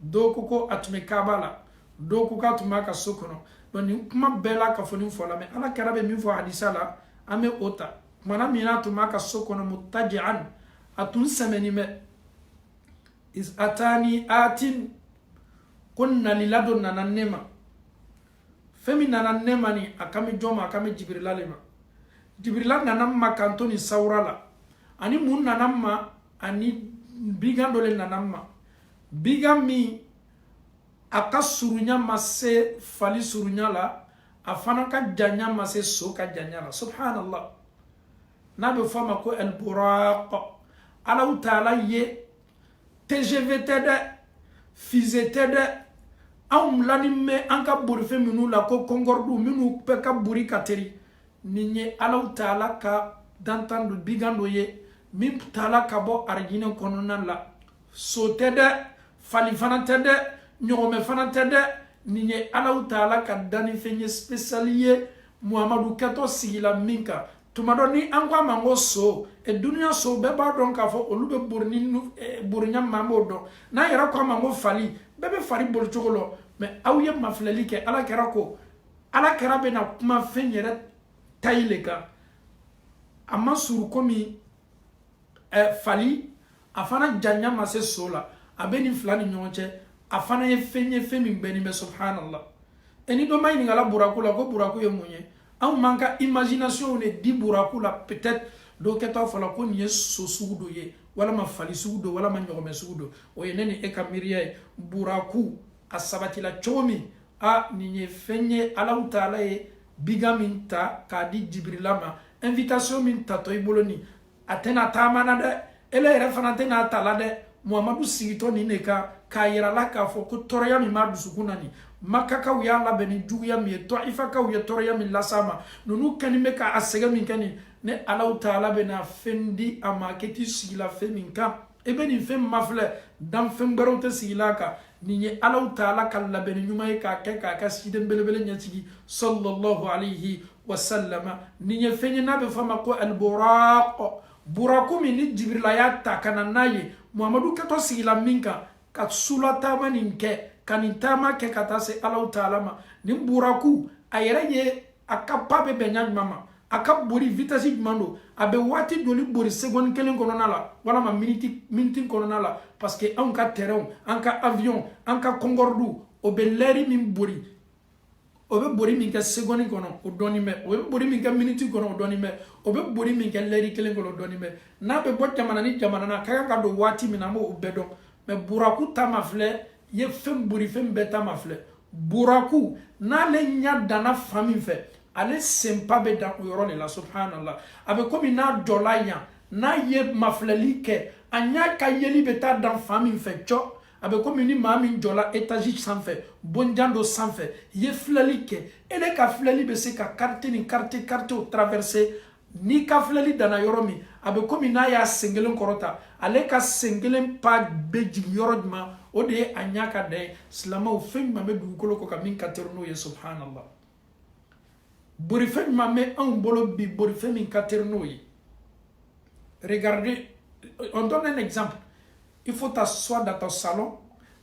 do koko atme kabala do ku ka tuma ka so kono don ni kuma bela ka foni fola me ala karabe mi fo hadisa la ame ota mana mina tuma ka so kono muttaji'an atun sameni me is atani atin kunna liladun nananema femi nananema ni akami joma akami jibrilalema jibrila nanamma kantoni saurala ani mun nanamma ani bigandole nanamma bigami aka surunya mase fali surunya la afana ka janya mase so ka janya la subhanallah nabe fama ko al buraq ala taala ye TGV tede fize tede lani me anka burife minu la ko kongordu minu pe ka buri kateri ninye ala taala ka dantandu bigando ye min taala ka bo arjine konona la so tede fali fana tede nyogome fana tede ninye ala taala ka dani fenye spesialiye Muhammadu kato sigila minka tumado ni angwa mango so e dunia so beba don ka fo olube burnya mambo do na yara kwa mango fali bebe fari bol chokolo me awye mafleli ke ala kerako ala kerabe na kuma fenyere taileka ama suru komi fali afana janya mase sola abeni flani nyonche afana ye fenye femi beni me subhanallah eni do mai ngala burakula ko buraku ye munye an manka imagination ne di buraku la peut-être do keta fala ko ni so sugudo ye wala ma fali sugudo wala ma nyogome sugudo o ye neni e kamiriya buraku asabati la chomi a ni fenye ala taala e bigaminta ka di jibrilama invitation min tato iboloni atena tamana de ele refana tena tala de Muhammadu sigito ni neka ka yira la ka fo ko toroya mi madu sukunani makaka uya la beni juya mi to ifaka uya toroya mi lasama nunu kanime ka asega min kani ne ala taala bena fendi amaketi sigila feminka e beni fem mafle dam fem barote sigila ka ni ala taala kala beni nyuma ka ka sidem belebele nyatigi sallallahu alayhi wa sallama ni fenye nabe fama ko al buraq buraku min jibril ayata kana naye Muhammadu kato sigila minka ka sulata maninke kanitama ke katase ala taala ma ni buraku ayere ye akapabe benya mama akaburi vitasi mando abe wati doli buri seconde kelen kono nala wala ma minute kono nala parce que anka terrain anka avion anka kongordu obeleri min buri obe buri min ka seconde kono o doni me obe buri min ka minute kono o doni me obe buri min ka leri kelen kono o doni me na be bo jamana ni jamana na kaka ka do wati min amo obedo me buraku tamafle ye fem buri fem beta mafle buraku na le nya dana fami fe ale sempa be da yoro ne la subhanallah abe komi na dolaya na ye mafleli ke anya ka yeli beta dan fami fe cho abe komi ni mami jola etaji sanfe bonjando sanfe ye fleli ke ele ka fleli be se ka carte au traverser ni ka fleli dana yoro mi abe komi na ya sengelen korota ale ka sengelen pa be jigi yoro ma o de anya ka de slama o fen ma be dugukolo ko ka min ka terno ye subhanallah Borifen mame un bolo bi borifen min katernoyi. Regardez, on donne un exemple. Il faut t'asseoir dans ton salon,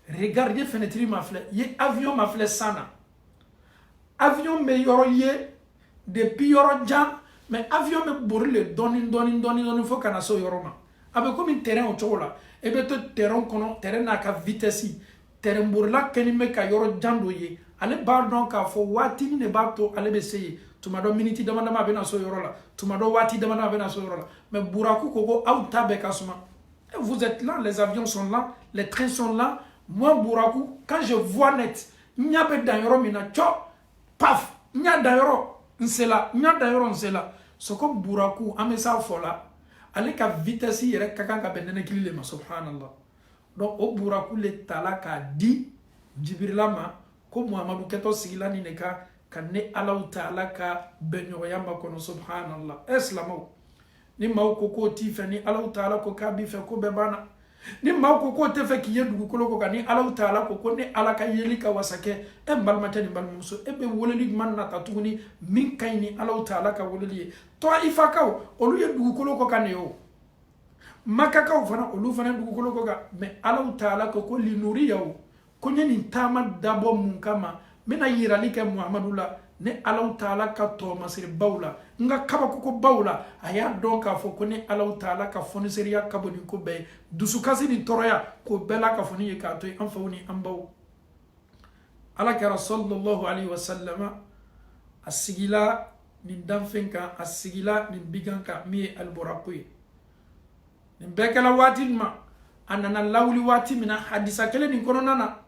regardez fenêtre ma fleur. Ye avion ma fleur sana. Avion me yoro ye depuis yoro jam, mais avion me bourle doni faut kana so yoro ma. Abe comme un terrain au chola. Ebe to terrain kono terrain na ka vitesse. Terrain bourla kenime ka yoro jando ye. Ale ba don ka fo wati ni ne ba to ale be sey tumado miniti dama dama be na so yoro la tumado wati dama dama be na so yoro la mais buraku koko auta be kasuma. Vous êtes là, les avions sont là, les trains sont là. Moi buraku quand je vois net nya be dan yoro mina cho paf nya dan yoro nsela nya dan yoro nsela soko buraku amesa fola ale ka vitesse yere kaka ka benene kilile ma subhanallah. Donc o buraku le tala ka di jibrilama ko Muhammadu keto sigila ni neka kanne Allah taala ka benyo yamba kono subhanallah islamo ni mawko ko tifa ni Allah taala ko kabi fe ko bebana ni mawko ko tefe ki yedu ko ko ni Allah taala ko ne ala ka yeli ka wasake e balmata ni balmuso e be woleli man na tatuni min kayni Allah taala ka woleli to ifa kaw olu yedu ko kan yo makaka fana olu fana du ko ka mais Allah taala ko li nuriyaw konye ni tama dabo mun kama mena yirali ke Muhammadu la ne Allah Ta'ala ka to masiri bawla nga kaba ko bawla aya don ka fo ko ne Allah Ta'ala ka foni seriya kaboni ko be dusu kasi ni toroya ko bela ka foni ka to an fawni an baw ala ka sallallahu alaihi wasallam asigila ni danfenka asigila ni biganka mi alburaqi ni bekala watin ma anana lawli wati mina hadisa kele ni kono nana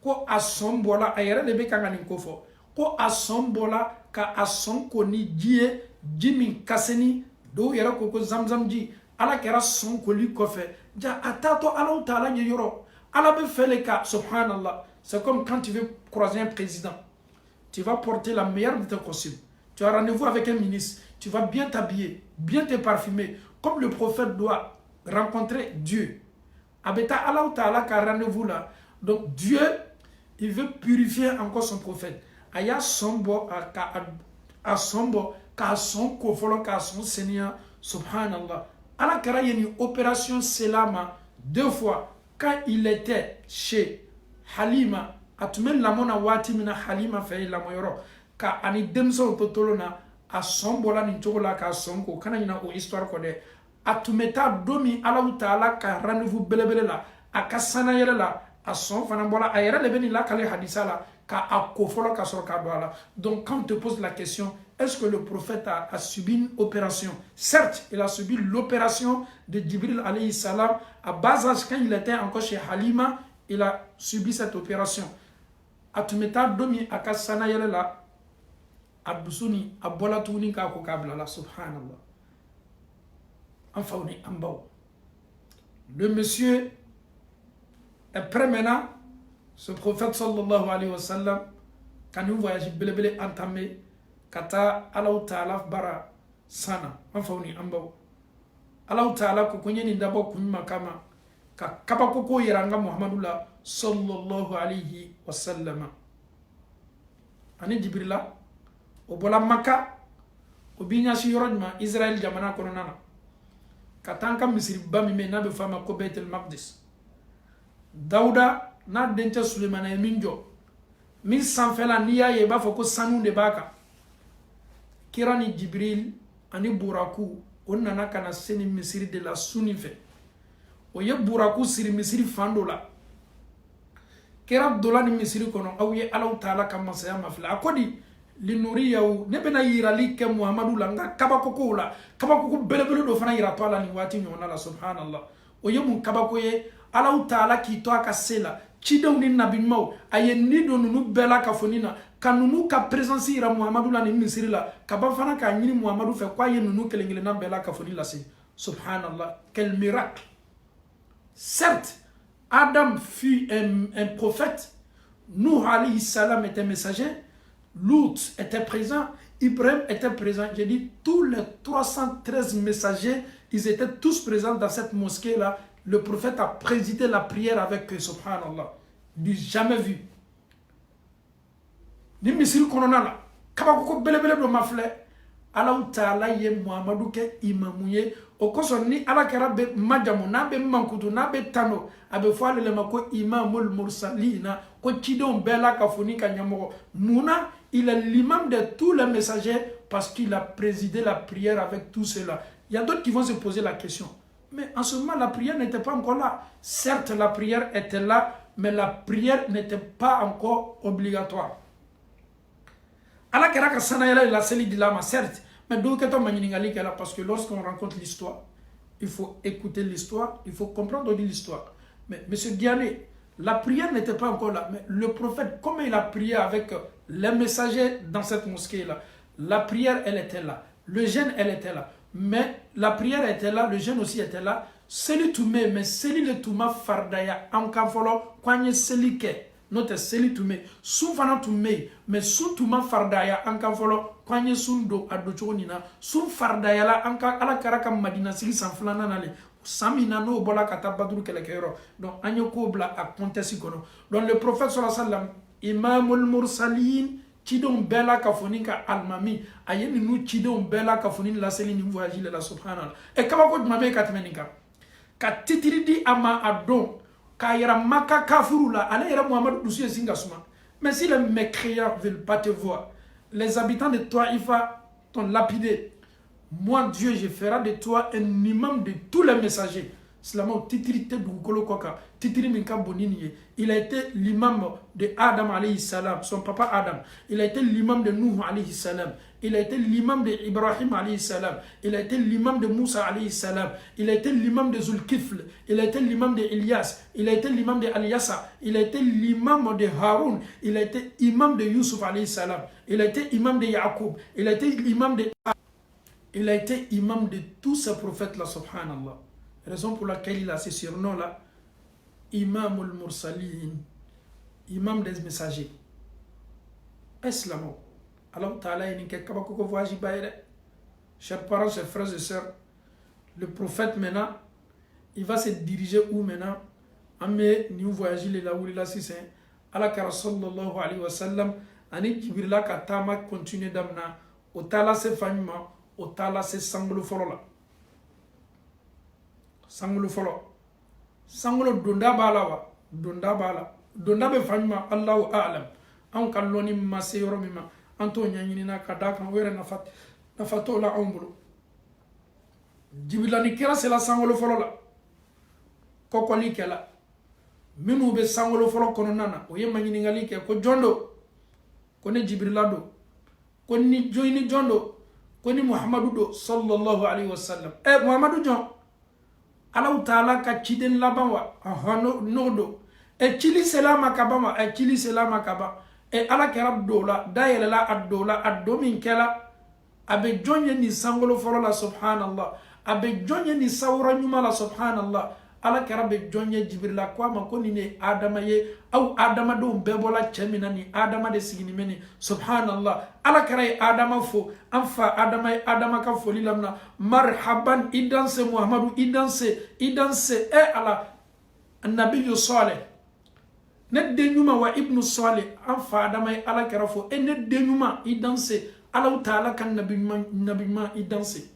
ko asombola ayere de be kanga ni kofo ko asombola ka asonko ni jie jimi kaseni do yera ko zamzam ji ala kera sonko li kofe ja atato ala taala ni yoro ala be fele ka subhanallah. C'est comme quand tu veux croiser un président, tu vas porter la meilleure de tes costumes, tu as rendez-vous avec un ministre, tu vas bien t'habiller, bien te parfumer comme le prophète doit rencontrer Dieu. Abeta Allah Ta'ala ka rendez-vous là. Donc Dieu, il veut purifier encore son prophète. Aya sombo a sombo ka son kofolo ka son Seigneur subhanallah. Allah kara yeni opération selama 2 fois quand il était chez Halima atumen lamona wati mina Halima fe la moyoro ka ani demso totolona a sombola ni chokola ka sonko kana nyina o histoire ko de atumeta domi Allah Ta'ala ka rendez-vous belebele la akasana yele la a son fana bola ayera le beni la kale hadisa la ka akofolo ka sor ka doala. Donc quand on te pose la question, est-ce que le prophète a subi une opération? Certes, il a subi l'opération de Jibril alayhi salam à bas âge quand il était encore chez Halima. Il a subi cette opération. Atumeta domi akasana yele la abusuni abola tuni ka ko kabla la subhanallah. Enfin on est en bas. Le monsieur est prêt maintenant. Ce prophète sallallahu alayhi wa sallam quand nous voyage belebele entamé kata Allah Ta'ala bara sana. Enfin on est en bas. Allah Ta'ala ko konye ni dabo kunyima kama ka kaba koko yeranga Muhammadu la sallallahu alayhi wa sallam. Ani Jibrila o bola Makka o binya si yorodma Israël jamana kono nana katanka misri bami me nabe fama ko Baitul Maqdis Dauda na dente Suleiman e minjo min sanfela niya ye ba foko sanu de baka kirani Jibril ani buraku onnana kana seni misri de la sunife o ye buraku siri misiri fando la kera dola ni misiri kono aw ye Allah Ta'ala ka masaya mafila akodi linuriyahu ne bena yirali ke Muhammadu la nga kabako la kabako belebele do fana yira to ala ni wati nyona la subhanallah o ye mun kabako ye Allah Ta'ala ki to aka sela cidew ni nabi maw aye ni do nunu bela ka fonina kanunu ka présence ira Muhammadu la ni misiri la kaba fana ka nyini Muhammadu fe kwa ye nunu kelengele na bela ka fonila si subhanallah quel miracle. Certes, Adam fut un prophète, Nuh alayhi salam était messager, Lut était présent, Ibrahim était présent. J'ai dit tous les 313 messagers, ils étaient tous présents dans cette mosquée-là. Le prophète a présidé la prière avec eux, subhanallah. Du jamais vu. Ni misiri konona la, kabako belebele do mafle, Allah Ta'ala ye Muhammadu ke imamuye. O koso ni ala kera be majamu na be mankutu na be tano abe fale le mako imamul mursalina ko kidon bela ka foni ka nyamo muna il est l'imam de tous les messagers parce qu'il a présidé la prière avec tout cela. Il y a d'autres qui vont se poser la question, mais en ce moment la prière n'était pas encore là. Certes la prière était là, mais la prière n'était pas encore obligatoire. Ala kera ka sana yala la seli dilama certes. Mais donc, parce que lorsqu'on rencontre l'histoire, il faut écouter l'histoire, il faut comprendre l'histoire. Mais M. Diané, la prière n'était pas encore là. Mais le prophète, comment il a prié avec les messagers dans cette mosquée-là? La prière, elle était là. Le jeûne, elle était là. Mais la prière était là, le jeûne aussi était là. Seli tume, mais seli le tuma fardaya, amkafolo, kwanye seli ke. Note seli tume, sun fana tume, mais sun tuma fardaya, amkafolo, kwanye sun do adocho nina, sun fardaya la, amka ala karaka madina sigi sanflana nale. Samina no bola kata badru kelekero. Donc anyoko bla a contesti kono. Donc le prophète sallallahu alayhi wa sallam, imamul mursalin, Chidon bela kafoninka almami ayeni nu chidon bela kafonin la seli ni voyage la subhanallah e kaba ko mabe katmeninka ka titridi ama adon Kaira maka kafirou là, allez Muhammad Doussier Singasuma. Mais si les mécréants ne veulent pas te voir, les habitants de Taïfa t'ont lapidé. Moi, Dieu, je ferai de toi un imam de tous les messagers. Il a été l'imam de Adam alayhi salam, son papa Adam. Il a été l'imam de Nuh alayhi salam. Il a été l'imam de Ibrahim alayhi salam. Il a été l'imam de Moussa alayhi salam. Il a été l'imam de Zulkifl. Il a été l'imam de Elias. Il a été l'imam de Aliasa. Il a été l'imam de Haroun. Il a été imam de Yusuf alayhi salam. Il a été imam de Yaqub. Il a été imam de... Il a été imam de tous ces prophètes-là, subhanallah. Raison pour laquelle il a ce surnom-là, Imam al-Mursalin, imam des messagers. Islamo. Alors, Ta'ala, il n'y a pas de voyage. Chers parents, chers frères et sœurs, le prophète maintenant, il va se diriger où maintenant? Amé, nous voyager là où il a si c'est. Allah kara sallallahu alayhi wa sallam, ani Jibril la katama continue d'amna, au Ta'ala se famima, au Ta'ala se sanglo forola. Sanglo folo. Sanglo donda balawa, donda bala. Donda be famima, Allahu a'lam. An kalloni masse yoromima, anto nyanyini na kadaka wera nafato la ombulo. Jibril ni kera se la sanglo folo la. Kokoli kela. Minu be sanglo folo kono nana, oye manyini ngali ke ko jondo. Kone Jibril do. Koni joini jondo. Koni Muhammadu do sallallahu alayhi wa sallam. Muhammadu jon. Allah Ta'ala ka chiden labawa nodo e chili selama kabama e chili selama kaba e ala kerab dola dayela la adola adomin kela abe jonye ni sangolo folo la subhanallah abe jonye ni sawra nyuma la subhanallah ala kerabe jonye Jibril kwa makoni ne adama ye au adama do bebola chemina ni adama de sigini meni subhanallah ala keray adama fo anfa adama ka foli lamna marhaban idanse Muhammadu idanse ala nabiyu salih ne denyuma wa ibnu salih anfa adama ala kerafo ne denyuma idanse ala Ta'ala kan nabima idanse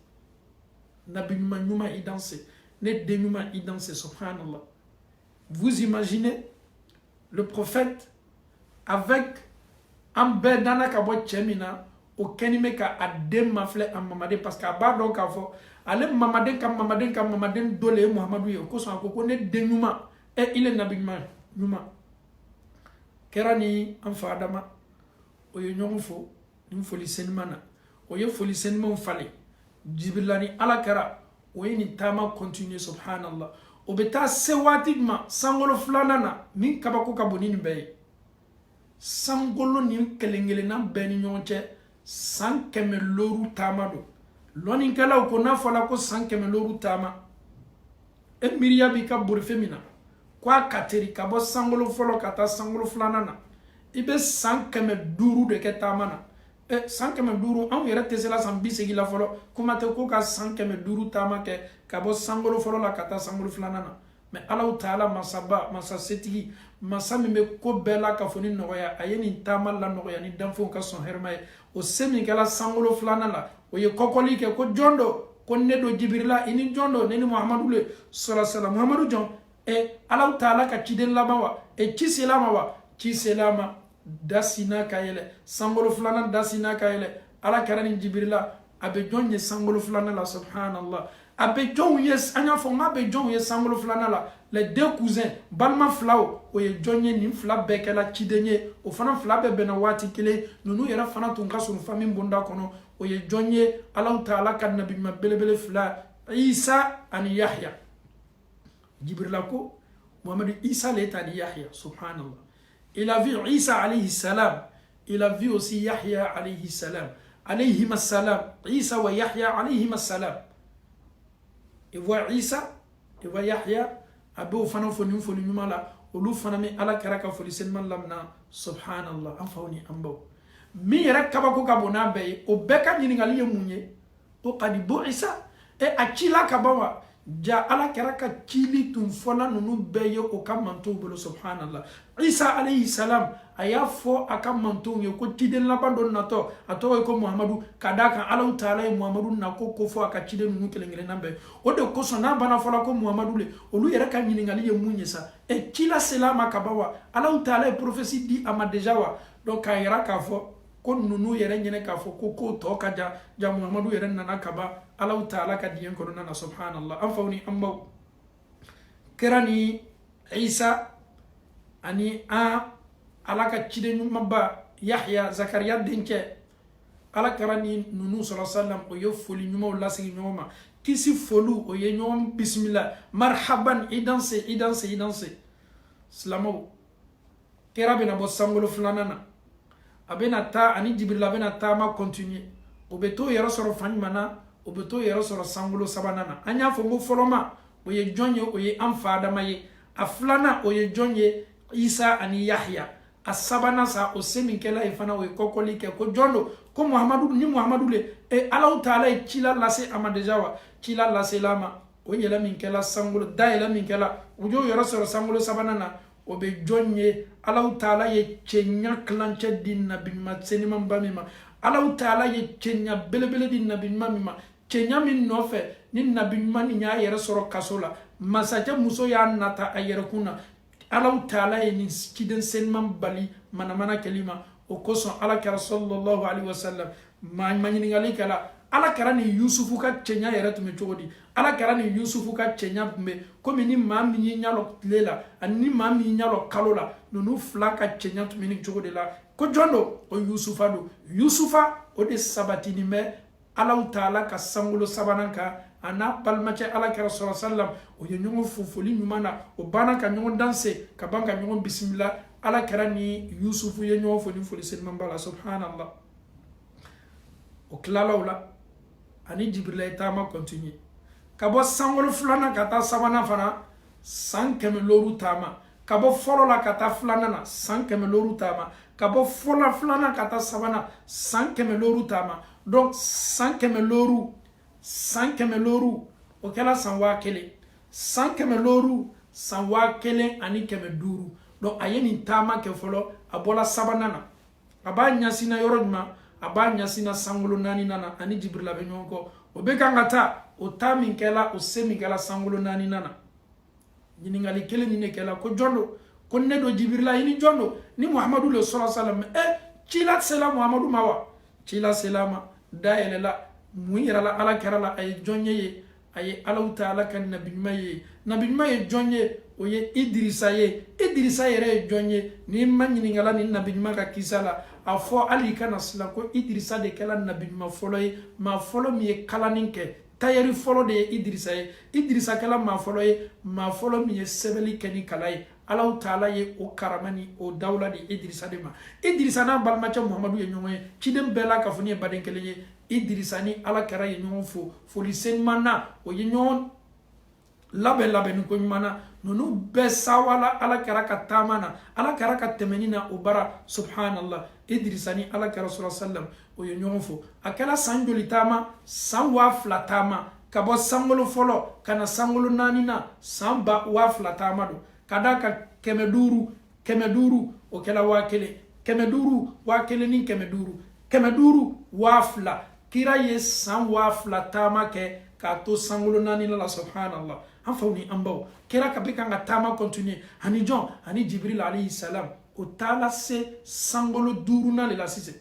nabima nyuma idanse ne dénouement idanse, subhanallah. Vous imaginez le prophète avec un bedana kabo chemina au kenime ka adem mafle am mamade parce que ba donc avo ale mamaden kam dole Muhammadu yo ko so ko ne dénouement et il est nabima nyuma kerani am fadama o yo nyomfo nim foli senmana o yo foli senmon fale jibrilani ala kara oyini tama continue subhanallah obeta sewatigma sangolo flanana min kabako kabonini be sangolo ni kelengele na beni nyonche sankeme loru tamado loni kala ko na fala ko sankeme loru tama e miriya bi ka buri femina kwa kateri kabo sangolo folo kata sangolo flanana ibe sankeme duru de ke tamana sankeme duru an yɛrɛ tɛ se la san 30 la fɔlɔ kuma tɛ ko ka sankeme duru taama kɛ ka bɔ sangolo fɔlɔ la ka taa sangolo filanan na mais Allahu Ta'ala masaba masa setigi masa min bɛ ko bɛɛ la ka fɔ ni nɔgɔya a ye nin taama la nɔgɔya ni danfɛnw ka sɔn hɛrɛma ye o se min kɛla sangolo filanan la o ye kɔkɔli kɛ ko jɔn do ko ne do Jibrila i ni jɔn do ne ni Muhammadu le sallallahu Muhammadu jɔn Allahu Ta'ala ka ciden laban wa ci selama wa ci selama dasina kayele sangolo fulana dasina kayele ala karani Jibrila abe jonye sangolo fulana la subhanallah abe jonye anya fo ma be jonye sangolo fulana la les deux cousins balma flaw o ye jonye ni fla bekela chidenye o fana fla be bena wati kile nunu yera fana tun kaso famille bonda kono o ye jonye ala Ta'ala kan nabi ma belebele fla Isa ani Yahya Jibrila ko Muhammad Isa le tani Yahya subhanallah. Il a vu Isa alayhi salam. Il a vu aussi Yahya alayhi salam. Alayhim salam. Isa wa Yahya alayhim salam. Il voit Isa, il voit Yahya. Abou fana foni mala. Olu fana mi ala karaka foli senman lamna. Subhanallah. Anfauni ambo. Mi yera kabako kabona be. O beka nyiningali ye munye. O kadibo Isa. E akila kabawa. ja ala kɛra ka cili tun fɔla ninnu bɛɛ ye o ka mantow bolo subhanallah. Isa alayhi salam a y'a fɔ a ka mantow ye ko ciden laban dɔ natɔ a tɔgɔ ye ko Muhamadu, ka d'a kan Alahu Taala ye Muhamadu na ko fɔ a ka ciden ninnu kelen kelenna bɛɛ. O de kosɔn n'a banna fɔla ko Muhamadu le, olu yɛrɛ ka ɲininkali ye mun ye sa, cila sela ma ka ban wa? Alahu Taala ye prophétie di a ma déjà wa? Donc k'a yira k'a fɔ ko ninnu yɛrɛ ɲinɛ k'a fɔ ko kow tɔ ka ja Muhamadu yɛrɛ nana ka ban Alahu Taala ka diɲɛ kɔnɔna na subhanallah. An faw ni an baw, kɛra ni Isa ani ala ka ciden ɲuman ba Yahya Zakariya denkɛ, ala kɛra ni ninnu sallallahu alaihi wasallam o ye foli ɲumanw lasigi ɲɔgɔn ma, kisi foliw o ye ɲɔgɔn bisimila, marhaban i danse i danse i danse. Silamɛw, kɛra bɛna bɔ sankolo filanan na, a bɛna taa ani Jibril a bɛna taama continuer, o bɛ t'o yɛrɛ sɔrɔ fan jumɛn na? O bɛ t'o yɛrɛ sɔrɔ sankolo sabanan na. An y'a fɔ ko fɔlɔma o ye jɔn ye? O ye an fa Adama ye. A filanan o ye jɔn ye? Isa ani Yahya. A sabanan sa o se min kɛla ye fana o ye kɔkɔli kɛ ko jɔn do? Ko Muhamadu, ni Muhamadu le. Alahu Taala ye cila lase a ma déjà wa? Cila lasela ma o yɛlɛ min kɛla sankolo, da yɛlɛ min kɛla o y'o yɛrɛ sɔrɔ sankolo sabanan na, o bɛ jɔn ye? Alahu Taala ye cɛɲa kilancɛ di nabi ɲuman seniman ba min ma. Alahu Taala ye cɛɲa belebele di nabi ɲuman min ma, cɛɲa min nɔfɛ ni nabi ɲuman nin y'a yɛrɛ sɔrɔ kaso la, masakɛ muso y'a nata a yɛrɛ kun na. Alahu Taala ye nin ciden seniman bali manamana kɛli ma. O kosɔn ala kɛra sallallahu alaihi wasallam ma ɲininkali kɛla, ala kɛra ni Yusufu ka cɛɲa yɛrɛ tun bɛ cogo di? Ala kɛra ni Yusufu ka cɛɲa tun bɛ komi ni maa min y'i ɲalɔ tile la ani ni maa min y'i ɲalɔ kalo la, ninnu fila ka cɛɲa tun bɛ ni cogo de la. Ko jɔn do? O Yusufa do. Yusufa o de sabatini bɛ Alahu Taala ka sankolo sabanan kan, a n'a balimacɛ ala kɛra sallallahu alaihi wasallam o ye ɲɔgɔn fo foli ɲuman na, o banna ka ɲɔgɔn danse ka ban ka ɲɔgɔn bisimila. Ala kɛra ni Yusufu ye ɲɔgɔn fo ni foli seliman ba la subhanallah. O tilala o la ani Jibril ye taama continue ka bɔ sankolo filanan ka taa sabanan fana san 100 taama, ka bɔ fɔlɔ la ka taa filanan na san 100 taama, ka bɔ fɔlɔ filanan ka taa sabanan san 100 taama. Donc san 100 o kɛla san 1000, san 100 san 1000 ani 500. Donc a ye nin taama kɛ fɔlɔ, a bɔla sabanan na, a b'a ɲasina yɔrɔ jumɛn? A b'a ɲasina sankolo 4 na ani Jibril bɛ ɲɔgɔn kɔ. O bɛ kan ka taa o taa min kɛla, o se min kɛla sankolo 4 na. Ɲininkali kelen nin de kɛla ko jɔn do? Ko ne do Jibrila, i ni jɔn do? Ni Muhamadu le sallallahu alaihi wasallam. Cila sela Muhamadu ma wa? Cila sela ma, da yɛlɛla, mun yɛrɛla ala kɛra la, a ye jɔn ye? A ye Alahu Taala ka nabi ɲuman ye. Nabi ɲuman ye jɔn ye? O ye Idrisa ye. Idrisa yɛrɛ ye jɔn ye? Ni ma ɲininkala ni nabi ɲuman ka kisa la, a fɔ hali kana silan ko Idrisa de kɛla nabi ɲuman fɔlɔ ye, maa fɔlɔ min ye kalanni kɛ. Tayɛri fɔlɔ de ye Idrisa ye. Idrisa kɛla maa fɔlɔ ye, maa fɔlɔ min ye sɛbɛnni kɛ ni kala ye. Alahu Taala ye o karama ni o dawula di Idrisa de ma. Idrisa n'a balimacɛ Muhamadu ye ɲɔgɔn ye, ciden bɛɛ la ka fɔ ni ye baden kelen ye. Idrisa ni ala kɛra ye ɲɔgɔn fo foli seniman na, o ye ɲɔgɔn labɛn ko ɲuman na. Ninnu bɛɛ sawala ala kɛra ka taama na, ala kɛra ka tɛmɛni na o bara subhanallah. Idrisa ni ala kɛra sallallahu alaihi wasallam o ye ɲɔgɔn fo. A kɛra san joli taama? San 2000 taama, ka bɔ sankolo fɔlɔ ka na sankolo 4 na, san 2000 taama do. Ka da ka 500 o kɛla 1000, 500 1000 ni 500, 500 2000. Kira ye san 2000 taama kɛ k'a to sankolo 4 la subhanallah. An faw ni an baw, kira ka bɛ kan ka taama continuer ani jɔn? Ani Jibril alayhi salam. O taala se sankolo 5 de la sisan.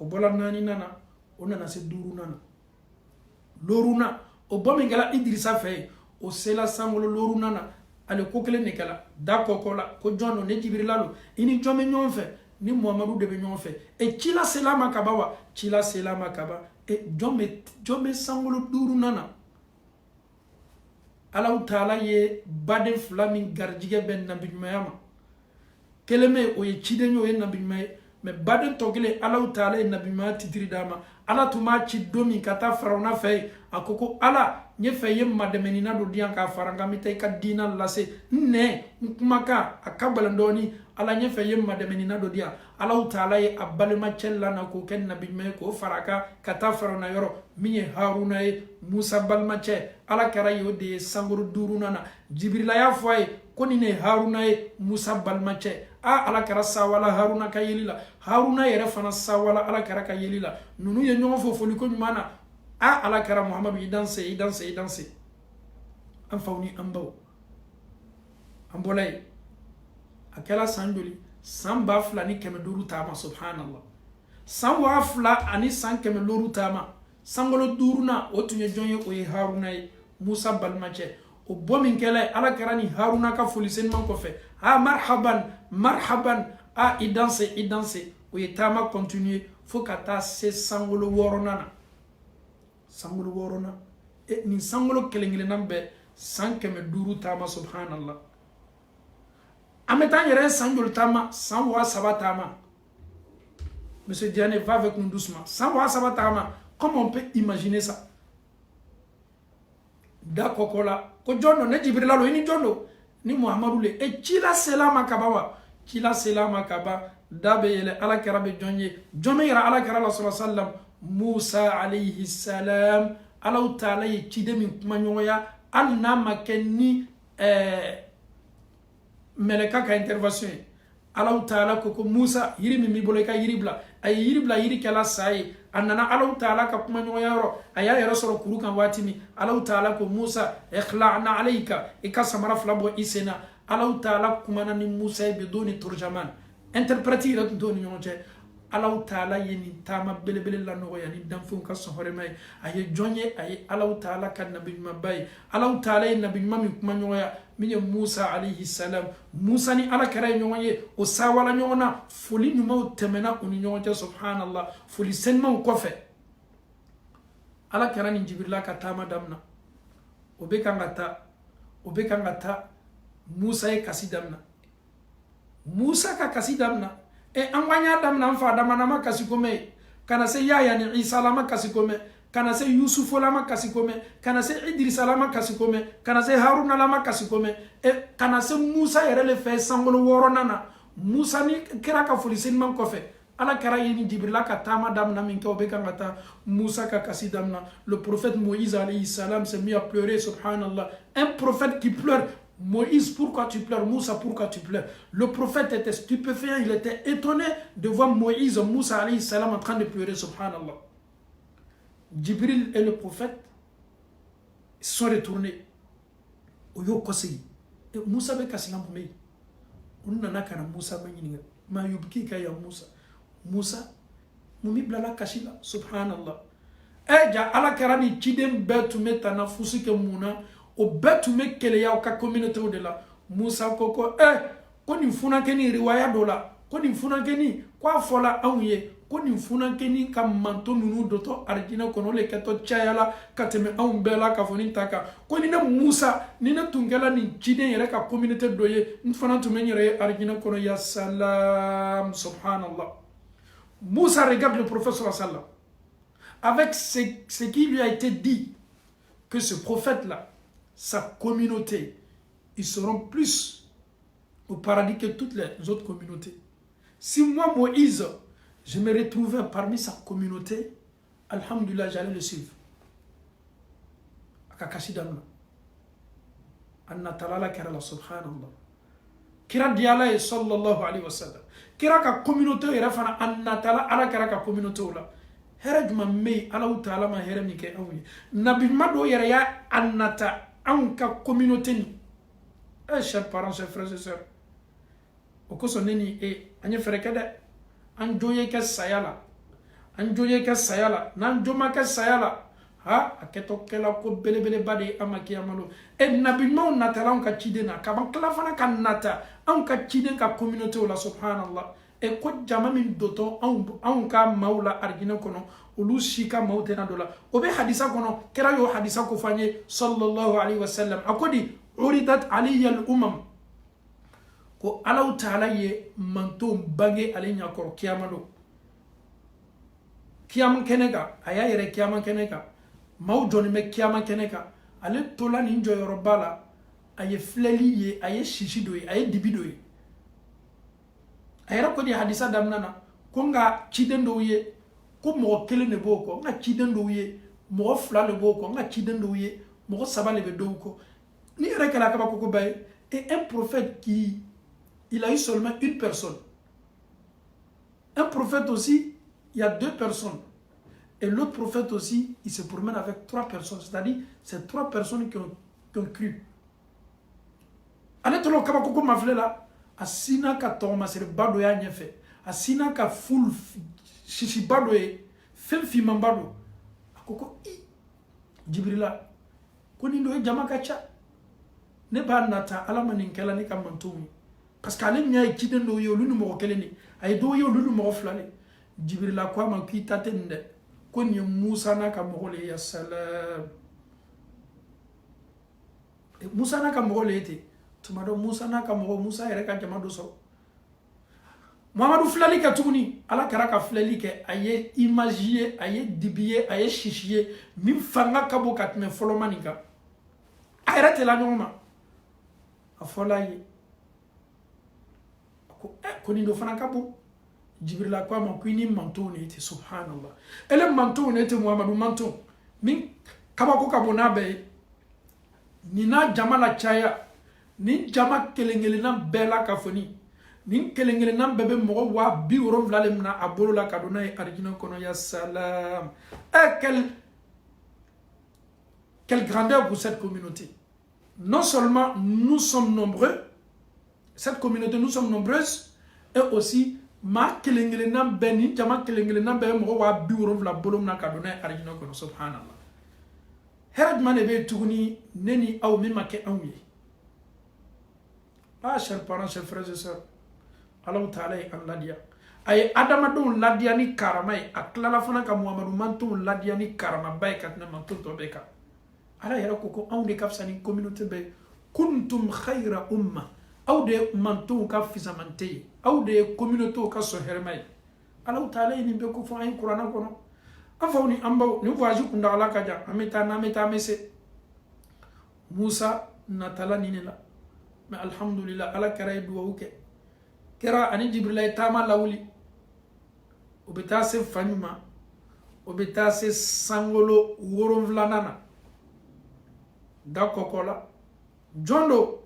O bɔla 4 na, o nana se 5 na. 5 na o bɔ min kɛla Idrisa fɛ ye, o sela sankolo 5 na. Ale ko kelen de kɛla, da kɔkɔ la ko jɔn do? Ne Jibrila do. I ni jɔn bɛ ɲɔgɔn fɛ? Ni Muhamadu de bɛ ɲɔgɔn fɛ. Cila sela ma ka ban wa? Cila sela ma ka ban. Jɔn bɛ sankolo 5 na. Alahu Taala ye baden 2 min garijigɛ bɛ nabi ɲumanya ma. Kelen bɛ o ye ciden ye, o ye nabi ɲuman ye. mais baden tokele ala taala nabi ma titiri dama ala tuma ci domi kata farauna fe akoko ala nye fe yem mademenina do dian ka faranga mitay ka dina lase ne kumaka akabalandoni ala nye fe yem mademenina do dia ala taala ye abalma chella na ko ken nabi me ko faraka kata farauna yoro miye haruna e musa balmache ala kara yode sanguru duruna na jibrila ya foye koni ne haruna e musa balmache ala kara sawala haruna ka yelila haruna yere fana sawala ala kara ka yelila nunu ye nyongo fo foli ko nyumana ala kara muhammadu idanse an fawni ambaw ambolay akela sanjoli samba fla ni keme duru tama subhanallah sanwa fla ani san keme loru tama sangolo duruna otunye jonye o haruna e musa balmache o bomin kele ala kara ni haruna ka foli sen man ko fe marhaban idanse o tama continuer faut kata se sangolo worona ni sangolo kelengile nambe san keme duru tama subhanallah ametan yere sanjol tama sanwa sabatama monsieur Diane va avec nous doucement sanwa sabatama comment on peut imaginer ça dakokola ko jondo ne jibrila lo ni jondo ni muhammadu le e chila selama kaba dabe yele ala karabe jonye jome yara ala karala sallallahu alaihi wasallam musa alayhi salam ala taala ye chide min kuma nyoya al na makeni meleka ka intervention ala taala ko musa yiri mi bolo ka yiribla ay yiribla yiri kala sai annana ala taala ka kuma nyoya ro aya yero soro kuru kan watimi ala taala ko musa ikhla'na alayka ikasamara flabo isena ala taala kuma na ni musa biduni turjaman interpréter la doni nyonje ala taala yeni tama belebele la no yani danfun ka sohore may ay jonye ay ala taala kan nabi mabay ala taala nabi mami kuma nyoya minye musa alayhi salam musa ni ala kara nyonye o sawala nyona fuli nyuma temena uni nyonje subhanallah fuli senman ko fe ala kara ni jibrila ka tama damna o be kangata musa e kasidamna musa ka kasidamna e anwanya damna mfa damana makasikome kana se yaya ni isa lama kasikome kana se yusuf lama kasikome kana se idris lama kasikome kana se haruna lama kasikome e kana se musa yerele fe sangolo woronana musa ni kira ka fulisin man kofe ala kara yini jibrila ka tama damna min ko be kangata musa ka kasidamna le prophète Moïse alayhi salam s'est mis à pleurer subhanallah un prophète qui pleure. Moïse, pourquoi tu pleures? Moussa, pourquoi tu pleures? Le prophète était stupéfait, il était étonné de voir Moïse, Moussa alayhi salam en train de pleurer, subhanallah. Jibril et le prophète sont retournés au Yokosei. Et Moussa be kasilam mei. Unana kana Moussa manyininga. Ma yubki kaya Moussa. Moussa mumi blala kashila, subhanallah. Ja ala karani chidem betu metana fusike muna. O betu me kele ya ka communauté de la Musa koko ko ni funa keni riwaya dola ko ni funa keni kwa fola anye ko ni funa keni ka manto nunu doto arjina kono le keto chayala kateme bela ka foni taka ko ni na Musa ni na tungela ni chide yere ka communauté doye ni fana tumen yere arjina kono ya salam subhanallah. Musa regarde le prophète sallallahu alayhi wa sallam avec ce qui lui a été dit que ce prophète là sa communauté, ils seront plus au paradis que toutes les autres communautés. Si moi, Moïse, je me retrouvais parmi sa communauté, alhamdulillah, j'allais le suivre. Akakashi damna. Anna talala kerala subhanallah. Kira diala sallallahu alayhi wa sallam. Kira ka communauté irafana anna tala ala kira ka communauté ola. Heraj ma mei ala utala ma herami ke awi. Nabi mado yere ya annata anka communauté ni chers parents, chers frères et sœurs o ko so neni anye frekede an joye ke sayala nan joma ke sayala ha aketo kela ko belebele bade amaki amalo nabi mo natala an ka chidena ka ban kala fana kan nata an ka chiden ka communauté wala subhanallah ko jama min doto an ka maula argina kono ulu shika mautena dola obe hadisa kono kera yo hadisa ko fanye sallallahu alaihi wasallam akodi uridat aliyya al umam ko Allah Ta'ala ye manto bange ale nyakor kiyamado kiyam kenega aya yere kiyam kenega maw joni me kiyam kenega ale tola ni njo yorobala aye fleli ye aye shishido ye aye dibido ye ayera ko di hadisa damnana ko nga chidendo ye ko mo kele ne boko nga chidendo ye mo fla le boko nga chidendo ye mo saba le bedo ko ni rekala ka ko bay et un prophète qui il a eu seulement une personne. Un prophète aussi, il y a 2 personnes. Et l'autre prophète aussi, il se promène avec 3 personnes. C'est-à-dire, c'est 3 personnes qui ont cru. Anetolo kabakoko mafle là, asina ka toma sere bado ya nyefe. Asina ka full shishi bado e fem fi mambado. Akoko i Jibrila. Koni ndo e jama kacha. Ne ba nata alama ninkela ni kamantumi. Parce qu'ale nya ikiden do yo lunu mo keleni ay do yo lunu mo flale Jibrila kwa man ki tatende ko ni Musa na ka mo le ya salam Musa na ka mo le ete tumado Musa na ka mo Musa yere ka jama do so Muhammadu flali ka tuguni ala karaka flali ke aye imagier aye dibier aye chichier mi fanga ka bo katme folo manika ayrate la nyoma afolaye koni do fana kabo Jibrila kwa ma kwini manto ne te subhanallah ele manto ne te Muhammadu manto min kaba ko kabo na be ni na jamala chaya ni jama kelengele na bela kafoni ni kelengele na bebe mo wa bi woro vlalem na abolo la kadona e arjina kono ya salam quelle grandeur pour cette communauté. Non seulement nous sommes nombreux, cette communauté, nous sommes nombreuses, et aussi, ma kelengele na beni, jama kelengele na be mo wa biuro vla bolom na kadona arjina kono subhanallah. Herad manebe tuguni neni aw mima ke anwi. Ah, chers parents, chers frères et sœurs, Allah Ta'ala en ladia. Ay adamadou ladia ni karamay, aklala fana ka Muhammadu mantou ladia ni karama bay katna mantou to beka. Ala yara koko aw de kapsani communauté be kuntum khayra umma. Aw de mantou ka fisamante, aw de communauté ka sohermay. Allah Ta'ala ni be ko fo ay Qur'an kono. Afawni ambaw ni voyage kunda ala kaja ameta na meta mese Musa natala ninela. Mais alhamdulillah ala kara duwa uke kera ani Jibril tama lawli obeta se fanyuma obeta se sangolo woronvlanana dakokola jondo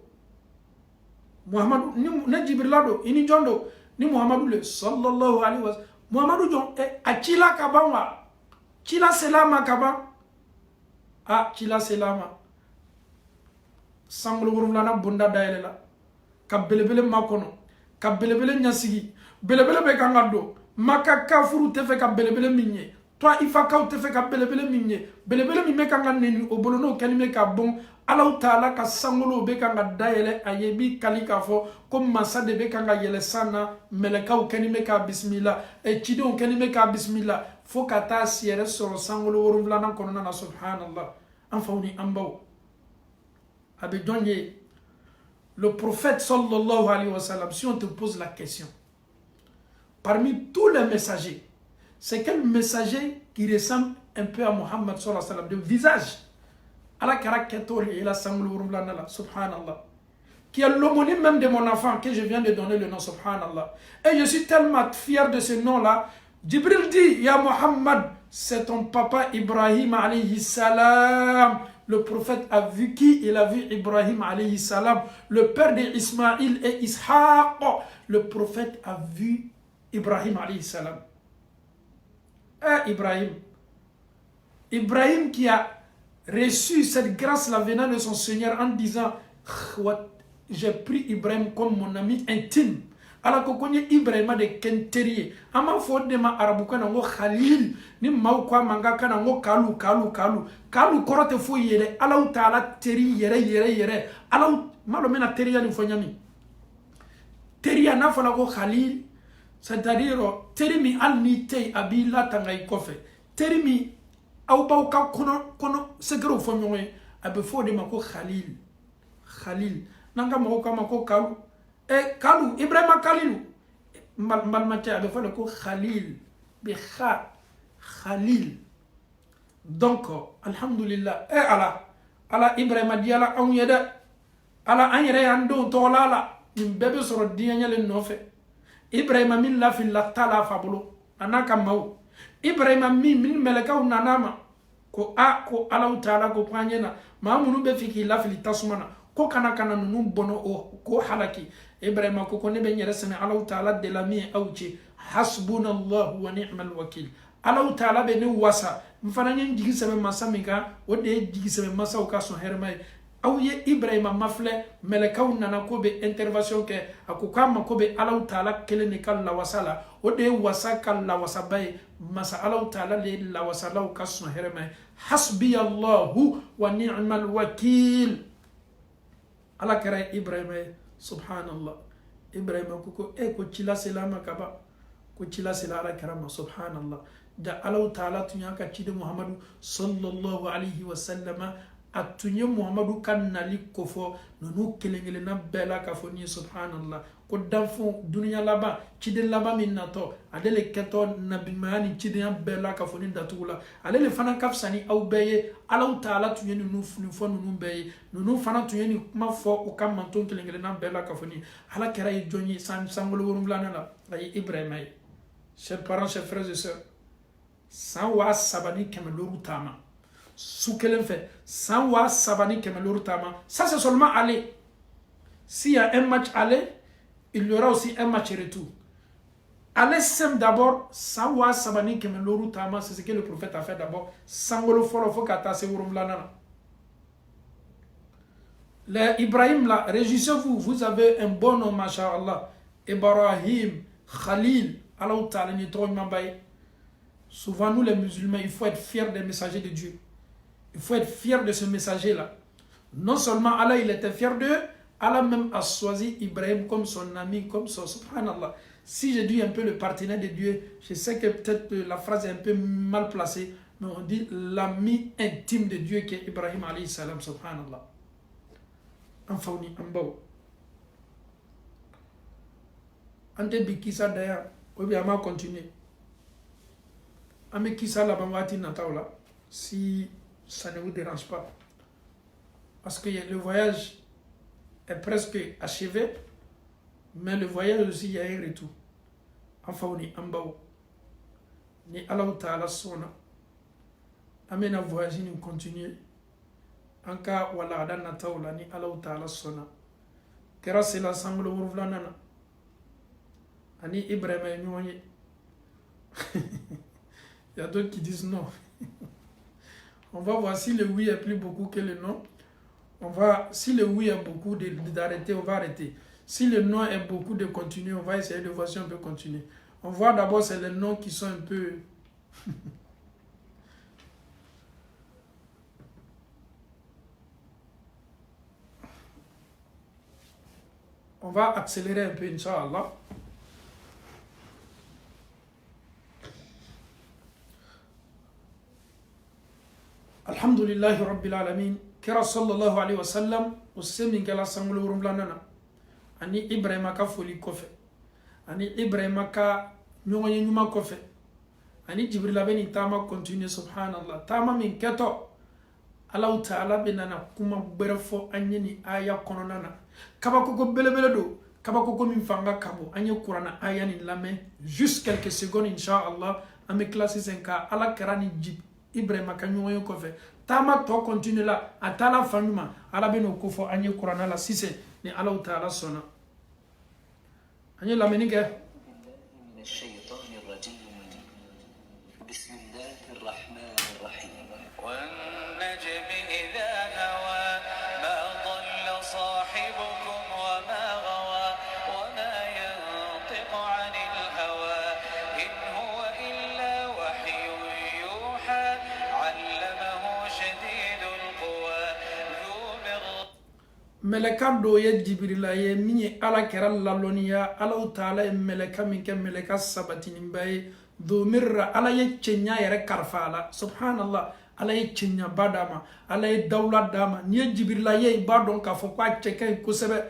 Muhammadu ni na Jibril do ini jondo ni Muhammadu le sallallahu alaihi wasallam Muhammadu jon achila kabanwa chila selama kaban chila selama sangolo woronvlana bunda daelela ka belebele makono ka belebele nyasigi belebele be kangado maka kafuru tefe ka belebele minye toi ifa ka tefe ka belebele minye belebele mi me kanga neni obolono kalime ka bon Allah Ta'ala ka sangolo be kanga daele ayebi kalika fo comme masa de be kanga yele sana meleka o kanime ka bismillah e chidon kanime ka bismillah fo kata siere so sangolo woronvlana kono na subhanallah anfauni ambaw le prophète sallallahu alayhi wa sallam, si on te pose la question, parmi tous les messagers, c'est quel messager qui ressemble un peu à Muhammad sallallahu alayhi wa sallam, de visage, à la caractère et la sanglurumlanala, subhanallah, qui est l'homonyme même de mon enfant, que je viens de donner le nom, subhanallah. Et je suis tellement fier de ce nom-là. Jibril dit, Ya Muhammad, c'est ton papa Ibrahim alayhi salam. Le prophète a vu qui? Il a vu Ibrahim alayhi salam, le père d'Ismaïl et Ishaq. Le prophète a vu Ibrahim alayhi salam. Ibrahim qui a reçu cette grâce la venant de son Seigneur en disant j'ai pris Ibrahim comme mon ami intime. Alors qu'on connaît Ibrahim de Kenterie, ama fode ma arabuka na ngo Khalil ni maukwa mangaka na ngo kalu korote fo yere Allah Ta'ala teri yere Allah malo mena teri ya ni fonyami teri ya na fala ko Khalil c'est-à-dire teri mi alnite abila tangay kofe teri mi au bauka kono segero fonyoy abe fode ma ko Khalil nanga mako kalu e kalu Ibrahima kalilu mbal mate abe fale ko khalil bi kha khalil. Donc alhamdulillah e ala Ibrahima diala an yeda ala an yere ando tolala nim bebe soro dianya le nofe Ibrahima min la fil tala fabulo anaka maw Ibrahima min meleka nanama ko ala taala ko panyena mamunu be fiki la fil tasmana ko kana nunu bono o ko halaki Ibrahima ko ne be nyere sene ala taala de la mi awci hasbunallahu wa ni'mal wakil ala taala be ne wasa mfana nyen jigi sebe masamika o de jigi sebe masaw ka so hermay aw ye Ibrahima mafle melekaw nana ko be intervention ke akukama ko be ala taala kele ne kala wasala o de wasa kala wasabay masa ala taala le la wasala ka so hermay hasbi Allah wa ni'mal wakil ala kara Ibrahima subhanallah Ibrahima ko ko chila selama kaba ko chila selala karama subhanallah da ala taala tunya ka chide Muhammadu sallallahu alaihi wasallam atunye Muhammadu kan nali kofo nonu kelengele na bela ka foni subhanallah ko danfo dunya laba chide laba minnato adele keto nabi mani chide ya bela ka foni datula alele fana kafsani au beye ala taala tunye nunu fo nunu beye nunu fana tunye ni kuma fo o kam manton kelengele na bela ka foni ala kera yi joni sangolo worumlana la ay Ibrahima chers parents chers frères et sœurs sanwa sabani kemeloru tama soukelen fait sanwa sabani kemeloru tama ça c'est seulement aller s'il y a un match aller il y aura aussi un match retour aller sem d'abord sanwa sabani kemeloru tama c'est ce que le prophète a fait d'abord sangolo folo fo kata se wurumlana le Ibrahim là réjouissez-vous vous avez un bon nom machallah Ibrahim Khalil Allah ta'ala ni trop mambaye. Souvent, nous les musulmans, il faut être fiers des messagers de Dieu. Il faut être fiers de ce messager-là. Non seulement Allah, il était fier d'eux, Allah même a choisi Ibrahim comme son ami, comme son subhanallah. Si je dis un peu le partenaire de Dieu, je sais que peut-être la phrase est un peu mal placée, mais on dit l'ami intime de Dieu qui est Ibrahim alayhi salam, subhanallah. Enfin, on y est. Ante bikisa d'ailleurs, on va continuer. Ame kisa la bamwati nataola, si ça ne vous dérange pas. Parce que le voyage est presque achevé, mais le voyage aussi, il y a un retour. Enfin, on est en bas. Ni Allah Ta'ala sona. Amena voyage, nous continuer. En cas où Allah a nataola, ni Allah Ta'ala sona. Kera c'est la sangle ouvlanana. Ani Ibrahim Nouanye. Il y a d'autres qui disent non. On va voir si le oui est plus beaucoup que le non. Si le oui est beaucoup d'arrêter, on va arrêter. Si le non est beaucoup de continuer, on va essayer de voir si on peut continuer. On voit d'abord c'est les noms qui sont un peu... On va accélérer un peu, Inch'Allah. Alhamdulillahi Rabbil Alamin. Kira sallallahu alayhi wa sallam. Ussemin kala sangul urumlanana. Ani Ibrahima ka foli kofe. Ani Ibrahima ka nyonye nyuma kofe. Ani Jibril abeni tama continue subhanallah. Tama min keto. Allah Ta'ala benana kuma berefo anyeni aya kononana. Kabakoko belebele do. Kabakoko min fanga kabo. Anye Qur'ana aya ni lame. Juste quelques secondes inshallah. Ame classe 5K. Allah kerani jib. Ibrahima ka nyonyo kofe. Tama to continue la. Atala fanuma. Allah beno kofo anye Qur'ana la sise. Ni Allah Ta'ala sona. Anye lamenike. والنجم إذا هوى ما ضل صاحبكم وما غوى وما ينطق عن الهوى إن هو إلا وحي يوحى علمه شديد القوى ذو مرة Meleka do ye Jibrila ye minye ala kera laloniya ala Ta'ala meleka minke meleka sabatinin baye do mirra ala ye chenya yere karfala subhanallah ala ye chenya badama ala ye dawla dama ni Jibrila ye ba don ka fo kwa cheke ko sebe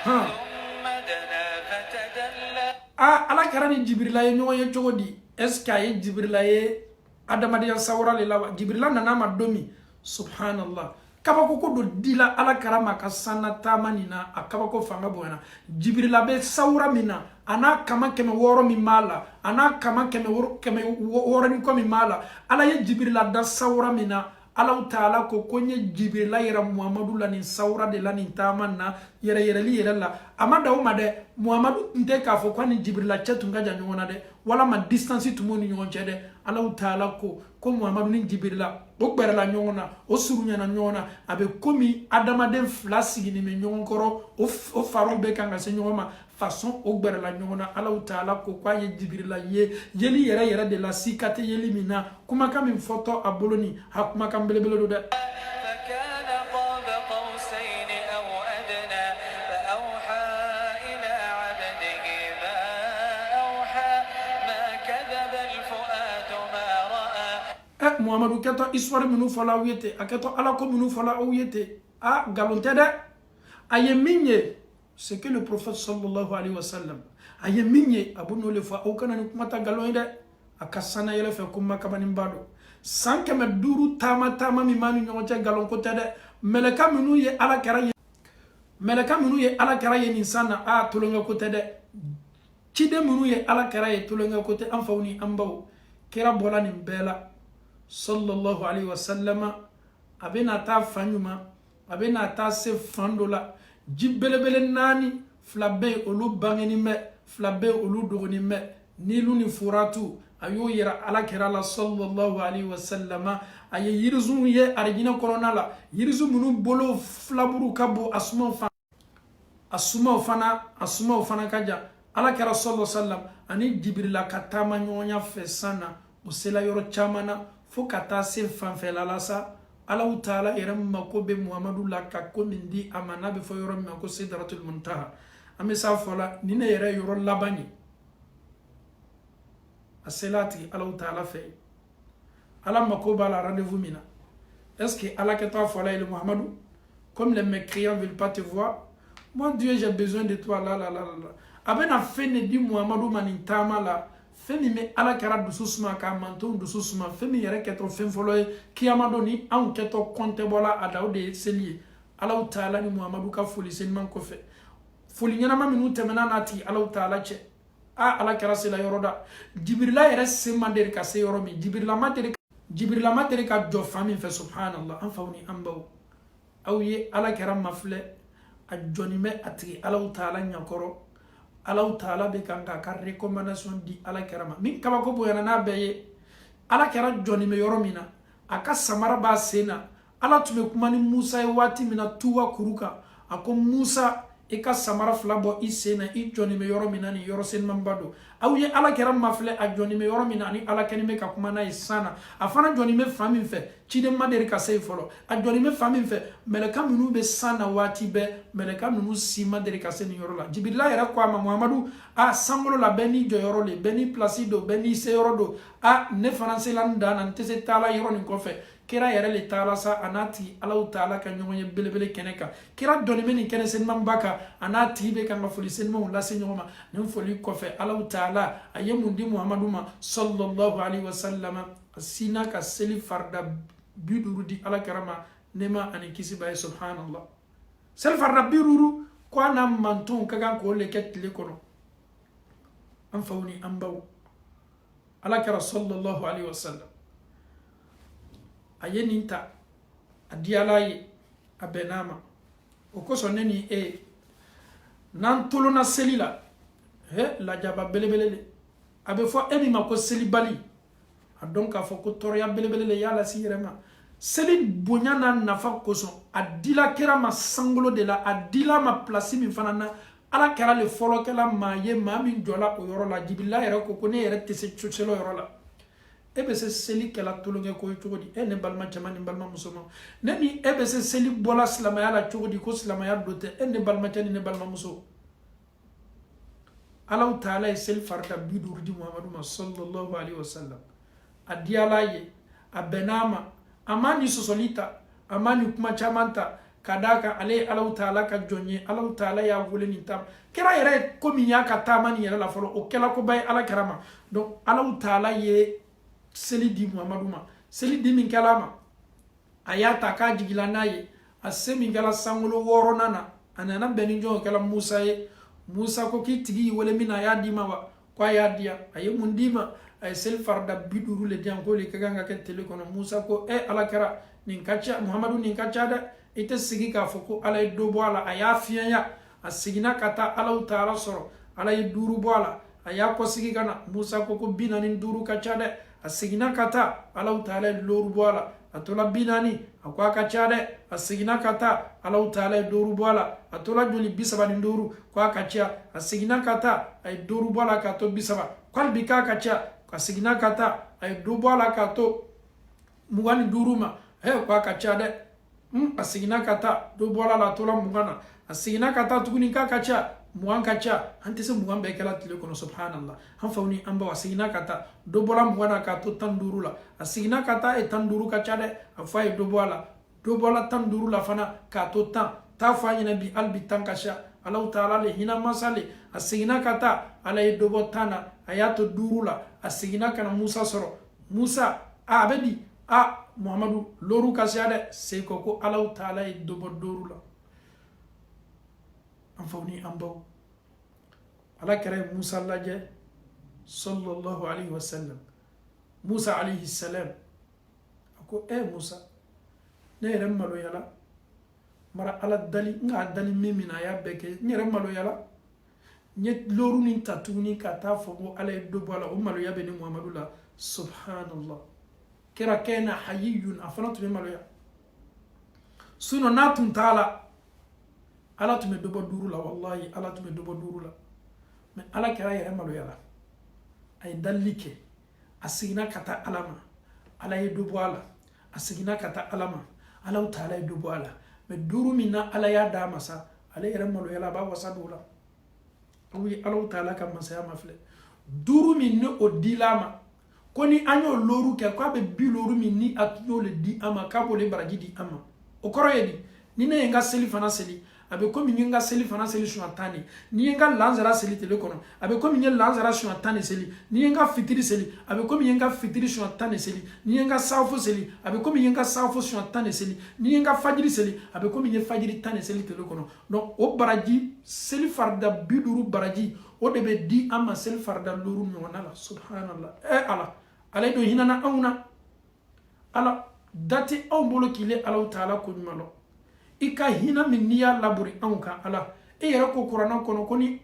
ثم دنا فتدلى ala kɛra ni Jibrila ye ɲɔgɔn ye cogo di est-ce que a ye Jibrila ye adamadenya sawura le la wa Jibrila nana ma don min subhanallah kabako ko do dila ala kɛra ma ka sanna taama nin na a kabako fanga bonyana Jibrila bɛ sawura min na a n'a kama 600 min b'a la a n'a kama 600 ni kɔ min b'a la ala ye Jibrila da sawura min na Allahu Taala ko n ye Jibrila yɛrɛ Muhamadu la nin sawura de la nin taama na yɛrɛ yɛrɛli yɛrɛ la a ma da o ma dɛ Muhamadu tun tɛ k'a fɔ ko ni Jibrila cɛ tun ka jan ɲɔgɔn na dɛ walama distance tun b'u ni ɲɔgɔn cɛ dɛ Allahu Taala ko Muhamadu ni Jibrila o gbɛrɛla ɲɔgɔn na o surunyana ɲɔgɔn na a bɛ komi adamaden fila sigilen bɛ ɲɔgɔn kɔrɔ o fariw bɛ kan ka se ɲɔgɔn ma façon o gbɛrɛla ɲɔgɔn na Allahu Taala ko k'a ye Jibrila ye yeli yɛrɛ yɛrɛ de la si ka tɛ yeli min na kumakan min fɔtɔ a bolo nin a kumakan belebele do dɛ فكان قاب قوسين أو أدنى فأوحى إلى عبده ما أوحى ما كذب الفؤاد ما رأى Muhamadu kɛtɔ histoire minnu fɔla aw ye ten a kɛtɔ ala ko minnu fɔla aw ye ten nkalon tɛ dɛ a ye min ye c'est que le prophète sallallahu alayhi wa sallam a ye min ye a bɛ n'o de fɔ aw kana ni kuma ta nkalon ye dɛ a ka sanna yɛlɛ fɛ ko makabaninba don san 500 taama min b'a ni ɲɔgɔn cɛ nkalon ko tɛ dɛ mɛlɛka minnu ye ala kɛra ye nin san na tulonkɛ ko tɛ dɛ ciden minnu ye ala kɛra ye tulonkɛ ko tɛ an faw ni an baw kira bɔla nin bɛɛ la sallallahu alayhi wa sallama a bɛna taa fan ɲuman a bɛna taa se fan dɔ la ji belebele 4 fila bɛ olu bangeni bɛ fila bɛ olu dɔgɔnin bɛ nilu ni furatu a y'o yira ala kɛra la sallallahu alayhi wa sallama a ye yirizu ye arijinɛ kɔnɔna la yirizu minnu bolo filaburu ka bon a sumaw fana ka jan ala kɛra sallallahu alayhi wa sallam ani Jibrila ka taama ɲɔgɔnya fɛ san na o sela yɔrɔ caman na fo ka taa se fanfɛla la sa Allahu Taala yɛrɛ mako bɛ Muhamadu la ka ko min di a ma n'a bɛ fɔ yɔrɔ min ma ko Sidratul Muntaha an bɛ s'a fɔ la ni ne yɛrɛ yɔrɔ laban ye a sela a tigi Allahu Taala fɛ ala mako b'a la rendez-vous min na est-ce que ala kɛtɔ a fɔla ye Muhamadu comme les mécréants veulent pas te voir moi Dieu j'ai besoin de toi la a bɛna fɛn de di Muhamadu ma nin taama la fɛn min bɛ ala kɛra dusu suma k'a mantonw dusu suma fɛn min yɛrɛ kɛtɔ fɛn fɔlɔ ye kiyama don ni anw kɛtɔ kɔntɛ bɔla a da o de ye seli ye Allahu Taala ni Muhamadu ka foli seliman kɔfɛ foli ɲɛnama minnu tɛmɛna n'a tigi Allahu Taala cɛ ala kɛra sela yɔrɔ da Jibrila yɛrɛ sen ma deli ka se yɔrɔ min Jibrila ma deli ka jɔ fan min fɛ subhanallah an faw ni an baw aw ye ala kɛra mafilɛ a jɔni bɛ a tigi Allahu Taala ɲakɔrɔ Allahu Taala bɛ kan k'a ka recommandation di ala kɛra ma min kabako bonyana n'a bɛɛ ye ala kɛra jɔni bɛ yɔrɔ min na a ka samara b'a sen na ala tun bɛ kuma ni Musa ye waati min na tuwa kuru kan a ko Musa i ka samara fila bɔ i sen na i jɔni bɛ yɔrɔ min na ni yɔrɔ senmanba don aw ye ala kɛra mafilɛ a jɔni bɛ yɔrɔ min na ni ala kɛni bɛ ka kuma n'a ye san na a fana jɔni bɛ fan min fɛ ciden ma deli ka se yen fɔlɔ a jɔni bɛ fan min fɛ mɛlɛka minnu bɛ san na waati bɛɛ mɛlɛka ninnu si ma deli ka se nin yɔrɔ la Jibrila yɛrɛ ko a ma Muhamadu sankolo la bɛɛ n'i jɔyɔrɔ de bɛɛ n'i place don bɛɛ n'i seyɔrɔ don ne fana sela n dan na n tɛ se taala yɔrɔ nin kɔfɛ kira yɛrɛ le taala sa a n'a tigi Allahu Taala ka ɲɔgɔn ye belebele kɛnɛ kan kira dɔnni bɛ nin kɛnɛ selimanba kan a n'a tigi bɛ kan ka foli selimanw lase ɲɔgɔn ma nin foli kɔfɛ Allahu Taala a ye mun di Muhamadu ma sallallahu alayhi wa sallam a sina ka seli farida 50 di ala kɛra ma nɛɛma ani kisi b'a ye subhanallah seli farida 50 ko a n'a mantonw ka kan k'o le kɛ tile kɔnɔ an faw ni an baw ala kɛra sallallahu alayhi wa sallam a ye nin ta a di ala ye a bɛn'a ma o kosɔn ne ni e n'an tolona seli la lajaba belebele de a bɛ fɔ e min ma ko selibali a dɔn k'a fɔ ko tɔɔrɔya belebele de y'a lasi yɛrɛ ma seli bonya n'a nafa kosɔn a dila kɛra ma sankolo de la a dila ma place min fana na ala kɛra le fɔlɔkɛla maa ye maa min jɔla o yɔrɔ la Jibrila yɛrɛ ko ne yɛrɛ tɛ se seli yɔrɔ la e bɛ se seli kɛla tulonkɛ ko ye cogo di ne balima cɛman ni balima musoman ne ni e bɛ se seli bɔla silamɛya la cogo di ko silamɛya do tɛ ne balima cɛ ni ne balima muso Allahu Taala ye seli farida 50 di Muhamadu ma sallallahu alayhi wa sallam a di ala ye a bɛn'a ma a ma ni sɔsɔli ta a ma ni kuma caman ta kadaka ale Allahu Taala ka jonye Allahu Taala ya wole ni tam kira yere komi ya ka tama ni yere la folo o kela ko bay ala karama donc Allahu Taala ye seli di Muhammadu ma seli di min kalama ayata ka jigila naye asemi gala sangolo woro nana anana beni jo kala Musa ye Musa ko ki tigi wole mina ya di ma wa kwa ya dia aye mundima ay sel farda biduru le dian ko le kaganga ke tele kono Musa ko ala kara nin kacha Muhammadu nin kacha da ite sigi ka foko ala do boala aya fiya asigina kata Allahu Taala soro ala duru boala aya ko sigi kana Musa ko binani duru kacha de asigina kata Allahu Taala loru boala atola binani akwa kacha de asigina kata Allahu Taala duru boala atola joli bisaba ni duru kwa kacha asigina kata ay duru boala ka to bisaba kwalbi ka kacha asigina kata ay do boala ka to mugani duruma kwa kacha de asigina kata do bola la tola mugana asigina kata tuguni ka kacha muan kacha antese muan be kala tile kono subhanallah han fawni amba asigina kata do bola mugana ka to tanduru la asigina kata e tanduru kacha de afai do bola tanduru la fana ka to ta fanya nabi albi tankasha Allah Taala le hina masale asigina kata ala e do botana ayato duru la asigina kana Musa soro Musa abedi Muhammadu loru kasiade seko ko Allahu Taala e dobo doru la anfawni ambaw ala kare Musa laje sallallahu alayhi wa sallam Musa alayhi salam ako Musa ne remalo yala mara ala dali nga dali mimina ya beke ne remalo yala nye loru ni tatuni kata fogo ala e dobo la o malo ya beni Muhammadu la subhanallah kira kena hayyun afanatu maloya suno natun taala ala tume dobo duru la wallahi ala tume dobo duru la me ala kira yere maloya la ay dalike asigina kata alama ala ye dobo ala asigina kata alama ala taala ye dobo ala me duru minna ala ya dama sa ala yere maloya la ba wasa dula wi ala taala kam masaya mafle duru minne o dilama koni anyo loru ke kwa be bi loru mi ni atyo le di ama kabo le baraji di ama okoro yedi ni ne nga seli fana seli abe komi nga seli fana seli shwatani ni nga lanzara seli tele kono abe komi nga lanzara shwatani seli ni nga fitiri seli abe komi nga fitiri shwatani seli ni nga sawfo seli abe komi nga sawfo shwatani seli ni nga fajiri seli abe komi nga fajiri tani seli tele kono donc o baraji seli farda biduru baraji o de be di ama seli farda loru nyonala subhanallah ala do hinana awna ala dati aw bolo kile Allahu Taala ko nyumalo ika hina min niya laburi anka ala yera ko qur'an kono koni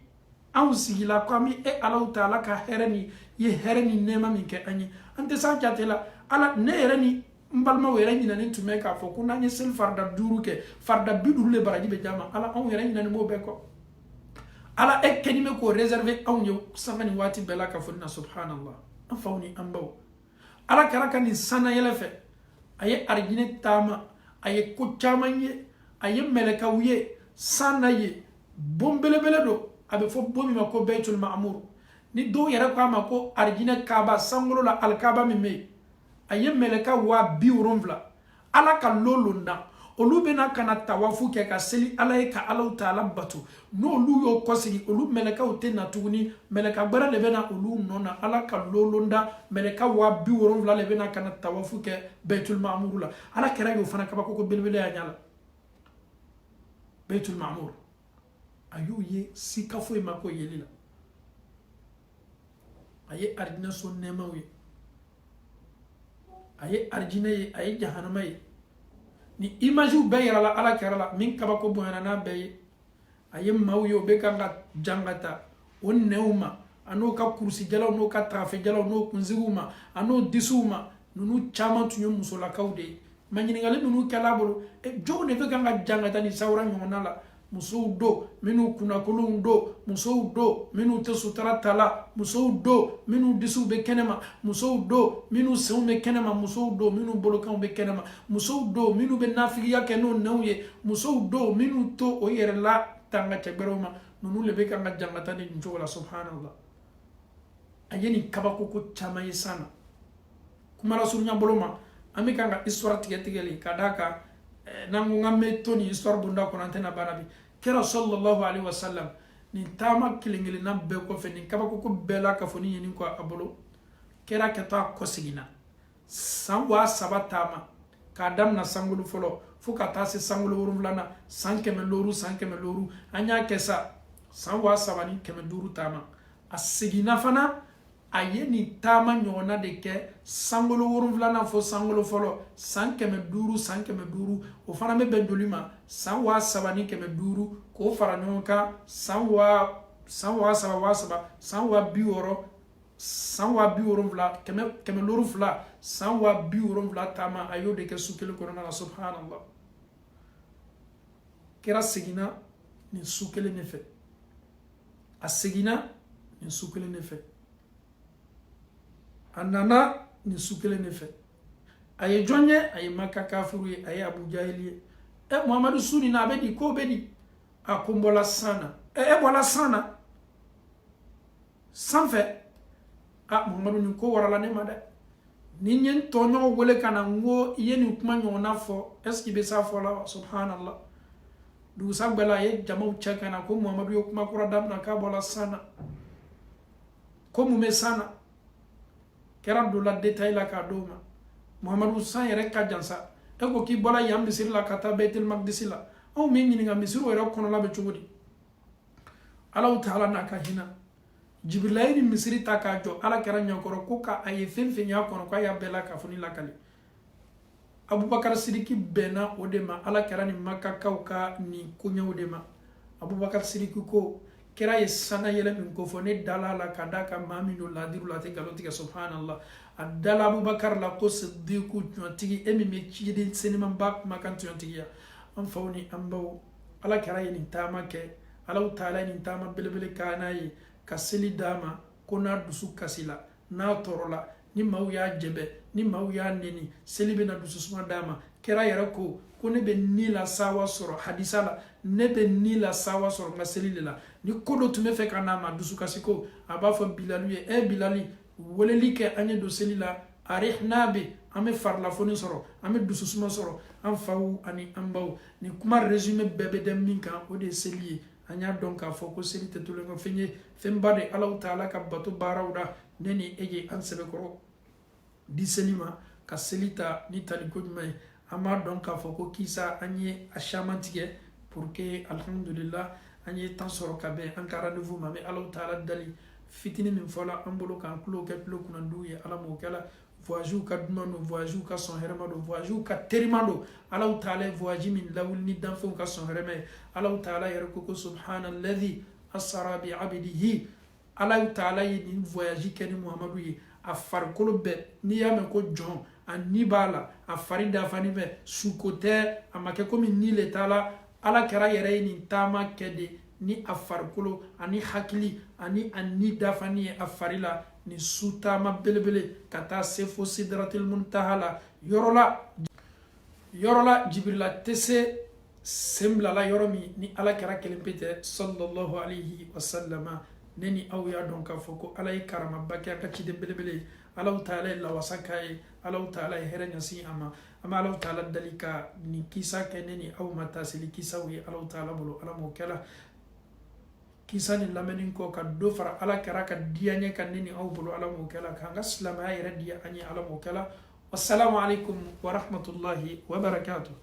aw sigila kwami Allahu Taala ka herani ye herani nema min ke anyi ante sa jatela ala ne herani mbalma wera nyina ni tume ka fo kuna nye sel farda duru ke farda biduru le baraji be jama ala aw wera nyina ni mo be ko ala kenime ko réserver aw nyo safani wati bela ka fonna subhanallah afawni ambaw ala karaka ni sana yelefe aye arjine tama aye kuchamanye aye meleka wiye sana ye bombele beledo abe fo bomi mako Baitul Ma'mur ni do yere kwa mako arjine Kaaba sangolo la alkaba mime aye meleka wa biurumvla ala ka lolunda olu bena kana tawafu ke ka seli ala ka Allahu Taala batu no lu yo kosigi olu meleka utena tuguni meleka gbara le bena olu nona ala ka lolonda meleka wa bi woron vla le bena kana tawafu ke Baitul Ma'mur la ala kera yo fana ka ko belbele ya nyala Baitul Ma'mur ayu ye sikafo e mako yelila aye arjina sonne mawi aye arjina ye aye jahannama ye ni imaju bayra la ala karala min kabako boyana na bay ayem mawyo be kanga jangata on neuma ano ka kursi jalaw no ka trafe jalaw no kunziguma ano disuma nunu chama tunyo musola kawde manyini ngale nunu kala bolo jogo ne be kanga jangata ni sawra nyona la muso do minu kuna kulun do muso do minu tesutara tala muso do minu disu be kenema muso do minu seum be kenema muso do minu bolokan be kenema muso do minu be nafiya kenu nawye muso do minu to o yere la tanga teberoma nunu le be kanga jangata ni njola subhanallah ayeni kabako ko chamaye sana kuma rasulnya boloma amikanga histoire tigetigeli kadaka nangu ngamme toni histoire bunda ko antena banabi kera sallallahu alaihi wasallam ni tama kilingili na be ko fe ni kaba ko bela ka foni ni ko abolo kera keta ko sigina sanwa sabatama kadam na sangulu folo fuka tase sangulu urumlana sankeme loru anya kesa sanwa sabani keme duru tama asigina fana ayeni tama nyona de ke sangulu urumlana fo sangulu folo sankeme duru o fana me bendolima sanwa sabani keme duru ko fara nyonka sanwa saba sanwa bioro sanwa biorumla keme loru fla sanwa biorumla tama ayo de ke sukele korona la subhanallah kera sigina ni sukele nefe asigina ni sukele nefe anana ni sukele nefe aye jonye aye maka kafiru aye abu jahili muhammadu suni na bedi ko bedi akumbola sana bola sana sanfe muhammadu ni ko warala ne mada ni nyen tonyo wole kana ngo yeni kuma nyona fo eski be sa fo la subhanallah du sagbala ye jamaw chakana ko muhammadu yo kuma kura dabna ka bola sana ko mu me sana kera do la detail la ka doma muhammadu san yere ka jansa ko ki bola yam bisir la kata baitul maqdis la o min ni ngam bisir wera kono la be chugudi allah ta'ala na ka hina jibrilaini misiri takajo ala kera nyakoro kuka aye fenfe nyakono kwa ya bela ka funi la kali abubakar sidiki bena odema ala kera ni makka kauka ni kunya odema abubakar sidiki ko kera ye sana yele min ko fone dalala kadaka mamino ladiru la te galoti subhanallah adala abubakar la ko siddiku tigi emi me chidi sinima bak makantu tigi ya am fawni ambaw ala kera ni tamake ala taala ni tama belebele kanayi kasili dama kona dusu kasila na torola ni maw ya jebe ni maw ya neni selibe na dusu suma dama kera yara ko ne be nila sawa soro hadisala ne be nila sawa soro ngaseli la ni kodo tume fe kana ma dusu kasiko aba fo bilali bilali woleli ke anye do selila arihna bi ame farla foni soro ame dusu suma soro am fawu ani ambaw ni kuma resume bebe dem minka o de seliye anya donc a foko seli te tulengo fenye fembade allah taala ka batu barawda neni eje ansebe koro di selima ka selita ni tali godmay ama donc a foko kisa anye ashamantige pour que alhamdulillah anye tansoro kabe ankara rendez-vous mame allah taala dali fitini min fola ambolo kan kulo ke plo kunanduye ala mo kala voyage ka dumano voyage ka son hermado voyage ka terimando ala taala voyage min lawul ni danfo ka son herme ala taala yarko subhanalladhi asra bi abdihi ala taala ni voyage ken muhammadu yi afar kolobe ni yame ko jon ani bala afarida fani be sukote amake ko min ni le taala ala kara yere ni tama kede ni afarkolo ani hakili ani dafani afarila ni suta ma belebele kata sefo sidratil muntahala yorola jibrila tese sembla la yoromi ni ala kara kelempete sallallahu alayhi wa sallama neni awya donc foko alay karama bakya ka ci de belebele allah taala la wasakaye allah taala herenya si ama allah taala dalika ni kisa keneni aw mata sili kisa wi allah taala bolo ala mo kala kisani lamenin ko ka do fara ala kara ka dianye kan nini aw bulu ala mo kala ka ngaslam ay radiya ani ala mo kala wassalamu alaikum wa rahmatullahi wa barakatuh.